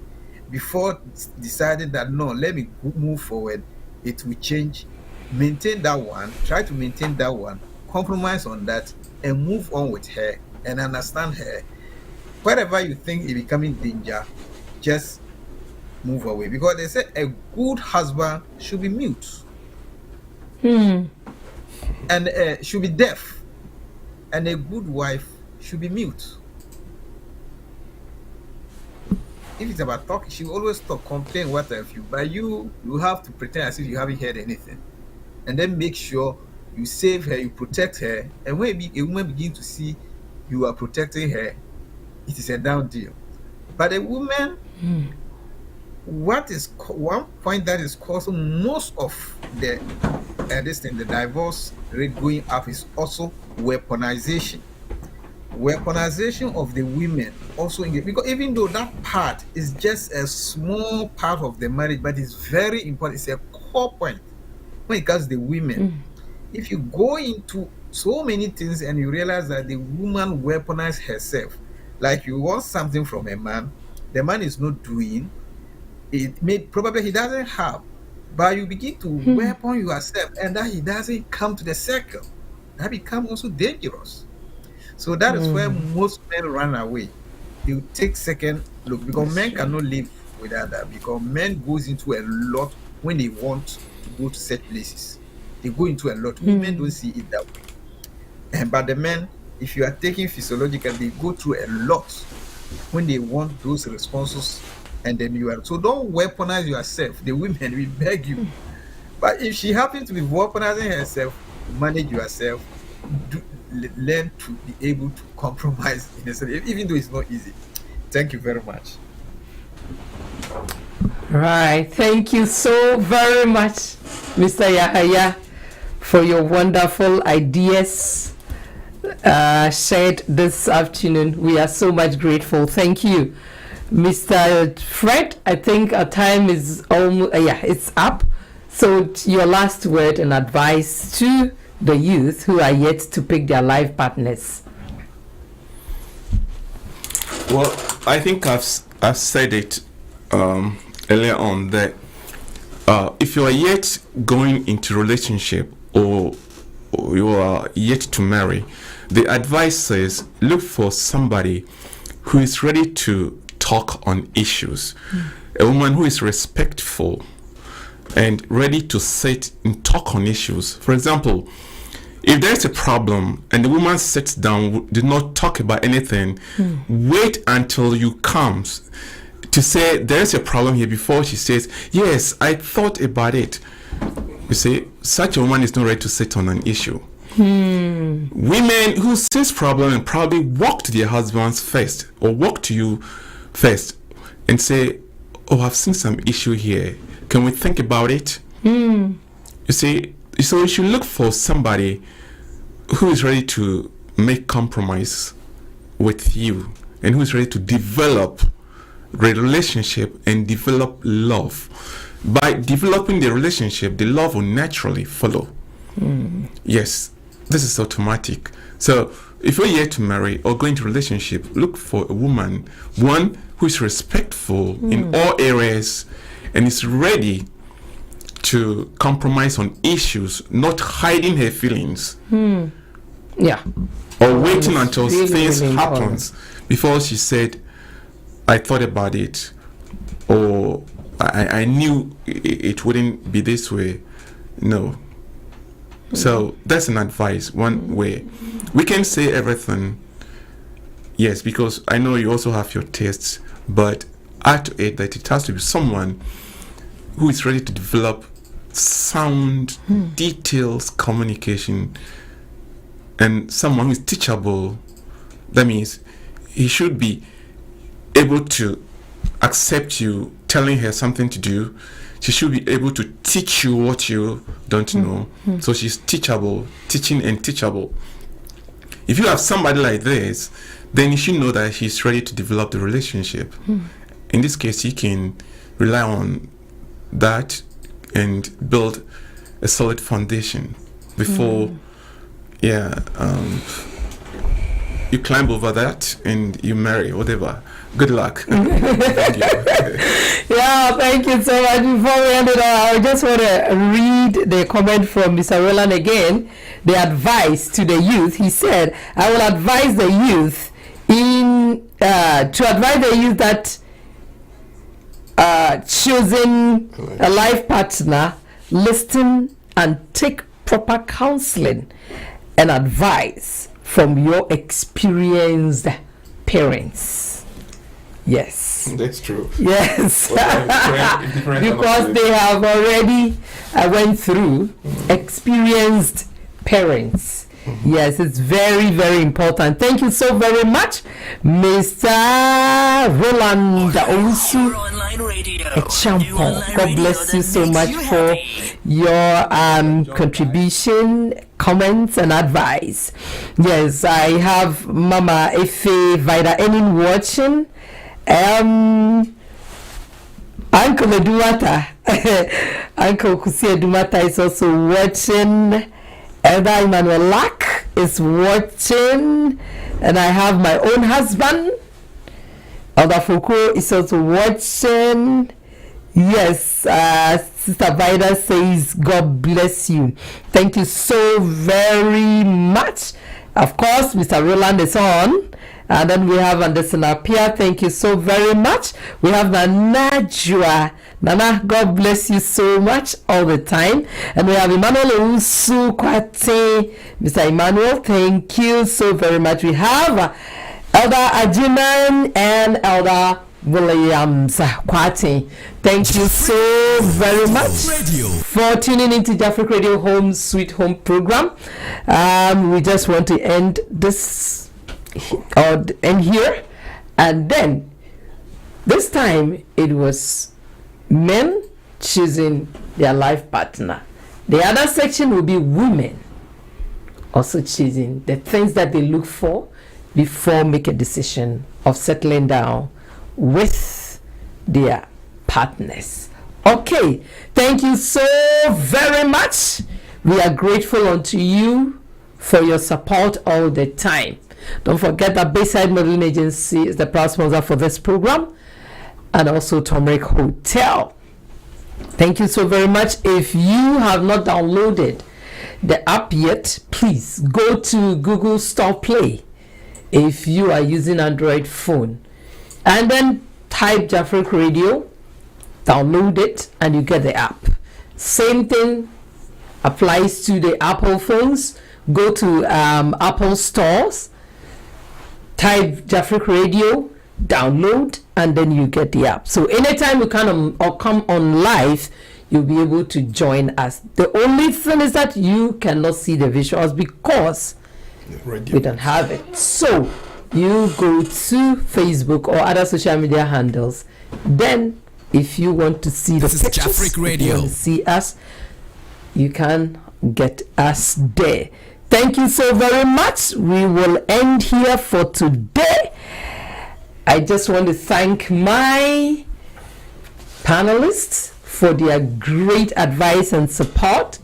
before deciding that no, let me move forward, it will change. Maintain that one, try to maintain that one, compromise on that, and move on with her and understand her. Wherever you think it's becoming danger, just move away, because they say a good husband should be mute and should be deaf, and a good wife should be mute. If it's about talking, she will always talk, complain, what have you, but you have to pretend as if you haven't heard anything, and then make sure you save her, you protect her, and when a woman begins to see you are protecting her, it is a down deal. But a woman, what is one point that is causing most of the the divorce rate going up is also weaponization of the women also because even though that part is just a small part of the marriage, but it's very important. It's a core point when it comes to the women. If you go into so many things and you realize that the woman weaponizes herself, like you want something from a man, the man is not doing it, probably he doesn't have, but you begin to weapon yourself, and that he doesn't come to the circle, that becomes also dangerous. So that is where most men run away. They take second look, because men cannot live without that, because men goes into a lot when they want to go to such places. They go into a lot. Women don't see it that way. But the men, if you are taking physiological, they go through a lot when they want those responses, and then you are. So don't weaponize yourself. The women will beg you. But if she happens to be weaponizing herself, manage yourself. Learn to be able to compromise in a sense, even though it's not easy. Thank you very much. Right. Thank you so very much, Mr. Yahaya, for your wonderful ideas shared this afternoon. We are so much grateful. Thank you. Mr. Fred, I think our time is almost, it's up. So your last word and advice to the youth who are yet to pick their life partners. Well, I think I've said it earlier on that if you are yet going into relationship or you are yet to marry, the advice says look for somebody who is ready to talk on issues, a woman who is respectful and ready to sit and talk on issues. For example, if there's a problem and the woman sits down, did not talk about anything, wait until you come to say there's a problem here before she says, yes, I thought about it. You see, such a woman is not ready to sit on an issue. Women who sees problem and probably walk to their husbands first, or walk to you first and say, oh, I've seen some issue here. Can we think about it? You see, So you should look for somebody who is ready to make compromise with you and who is ready to develop relationship and develop love. By developing the relationship, the love will naturally follow. Yes, this is automatic. So if you're here to marry or go into relationship, look for a woman, one who is respectful in all areas and is ready to compromise on issues, not hiding her feelings. Yeah. Or waiting until really, things really happens before she said, I thought about it, or I knew it wouldn't be this way. No. So that's an advice, one way. We can say everything, yes, because I know you also have your tastes, but add to it that it has to be someone who is ready to develop sound, details, communication, and someone who is teachable. That means he should be able to accept you telling her something to do. She should be able to teach you what you don't know. So she's teachable, teaching and teachable. If you have somebody like this, then you should know that he's ready to develop the relationship. In this case, you can rely on that and build a solid foundation before you climb over that and you marry, whatever. Good luck. Thank you. Yeah, thank you so much. Before we end it all, I just want to read the comment from Mr. Roland again. The advice to the youth. He said, I will advise the youth that choosing a life partner, listen and take proper counseling and advice from your experienced parents. Yes. That's true. Yes. Different Because they have already went through experienced parents. Yes, it's very, very important. Thank you so very much, Mr. Roland Ousu Echampong. God bless you so much for your contribution, comments, and advice. Yes, I have Mama Efe Vida Enin watching. Uncle Edumata, Uncle Kusi Edumata is also watching. Elder Emmanuel Lack is watching, and I have my own husband. Elder Foucault is also watching. Yes, Sister Vida says, God bless you. Thank you so very much. Of course, Mr. Roland is on. And then we have Anderson Apia. Thank you so very much. We have Najwa. Nana, God bless you so much all the time. And we have Emmanuel Ousu Kwate. Mr. Emmanuel, thank you so very much. We have Elder Ajiman and Elder Williams Kwate. Thank you so very much for tuning into Jafric Radio Home Sweet Home program. We just want to end this and here, and then this time it was men choosing their life partner. The other section will be women also choosing the things that they look for before make a decision of settling down with their partners. Okay, thank you so very much. We are grateful unto you for your support all the time. Don't forget that Bayside Modeling Agency is the proud sponsor for this program, and also Turmeric Hotel. Thank you so very much. If you have not downloaded the app yet, please go to Google Store Play if you are using Android phone, and then type Jafric Radio, download it, and you get the app. Same thing applies to the Apple phones. Go to Apple stores, type Jafric Radio, download, and then you get the app. So anytime you come on live, you'll be able to join us. The only thing is that you cannot see the visuals because we don't have it. So you go to Facebook or other social media handles. Then if you want to see the pictures, if you want to see us, you can get us there. Thank you so very much. We will end here for today. I just want to thank my panelists for their great advice and support.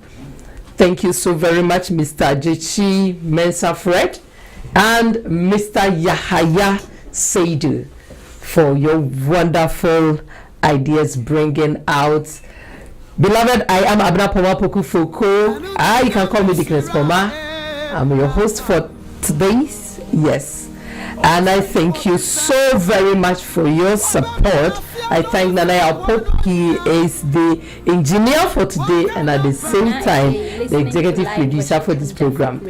Thank you so very much, Mr. Ajechi Mensah Fred and Mr. Yahaya Seidu, for your wonderful ideas bringing out. Beloved, I am Abna Poma Poku Foko. You can call me Dickness Poma. I'm your host for today's, yes. And I thank you so very much for your support. I thank Nana Pope. He is the engineer for today and at the same time the executive producer for this program.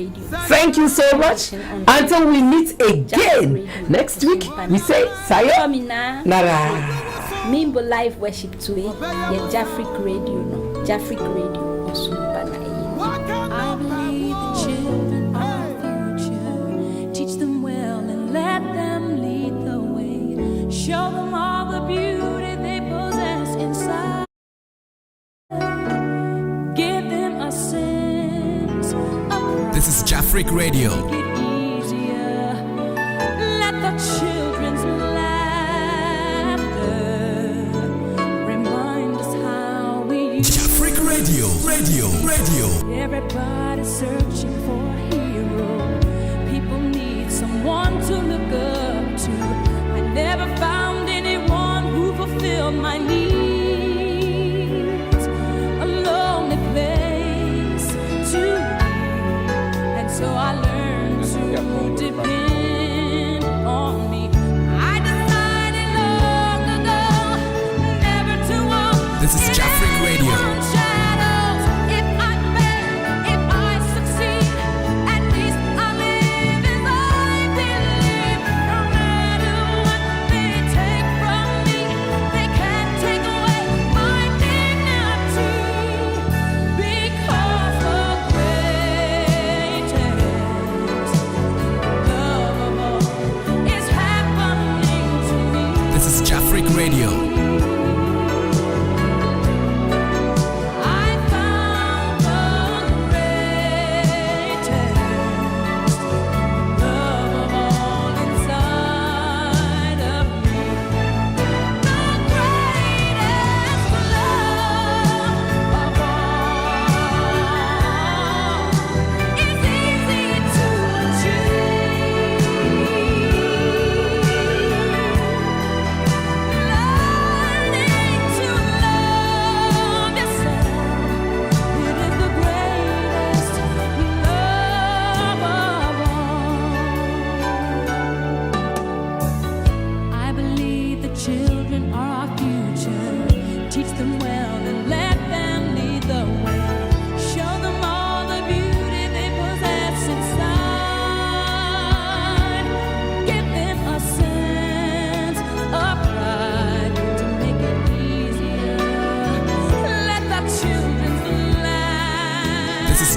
Thank you so much. Until we meet again next week, we say sayonara. Mimbo live worship to it. Yeah, Jafric Radio, no. Jafric Radio. I believe the children are our future. Teach them well and let them lead the way. Show them all the beauty they possess inside. Give them a sense of pride. This is Jafric Radio. Make it easier. Let the children's Radio. Everybody's searching for a hero. People need someone to look up to. I never found anyone who fulfilled my needs. A lonely place to be. And so I learned to depend on me. I decided long ago never to walk. This is Jafric Radio. Radio.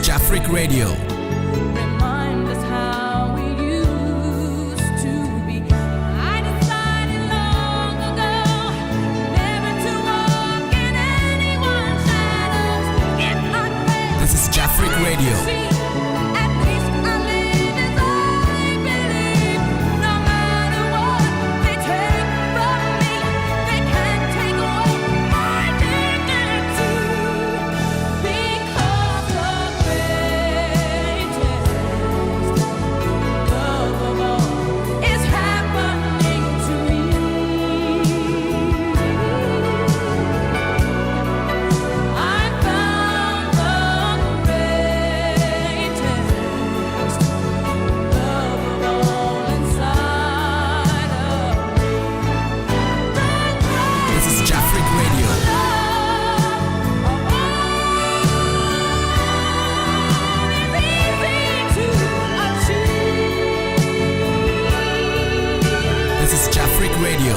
Jafric Radio. Remind us how we used to be. I decided long ago never to walk in anyone's shadows. If I fail, this is Jafric Radio. At least I live as I believe. No matter what they take from me, they can't take away my dignity. Because of greatest love of all is happening to me. I found the greatest love of all inside of me. This is Jafric Radio. This is Jafric Radio.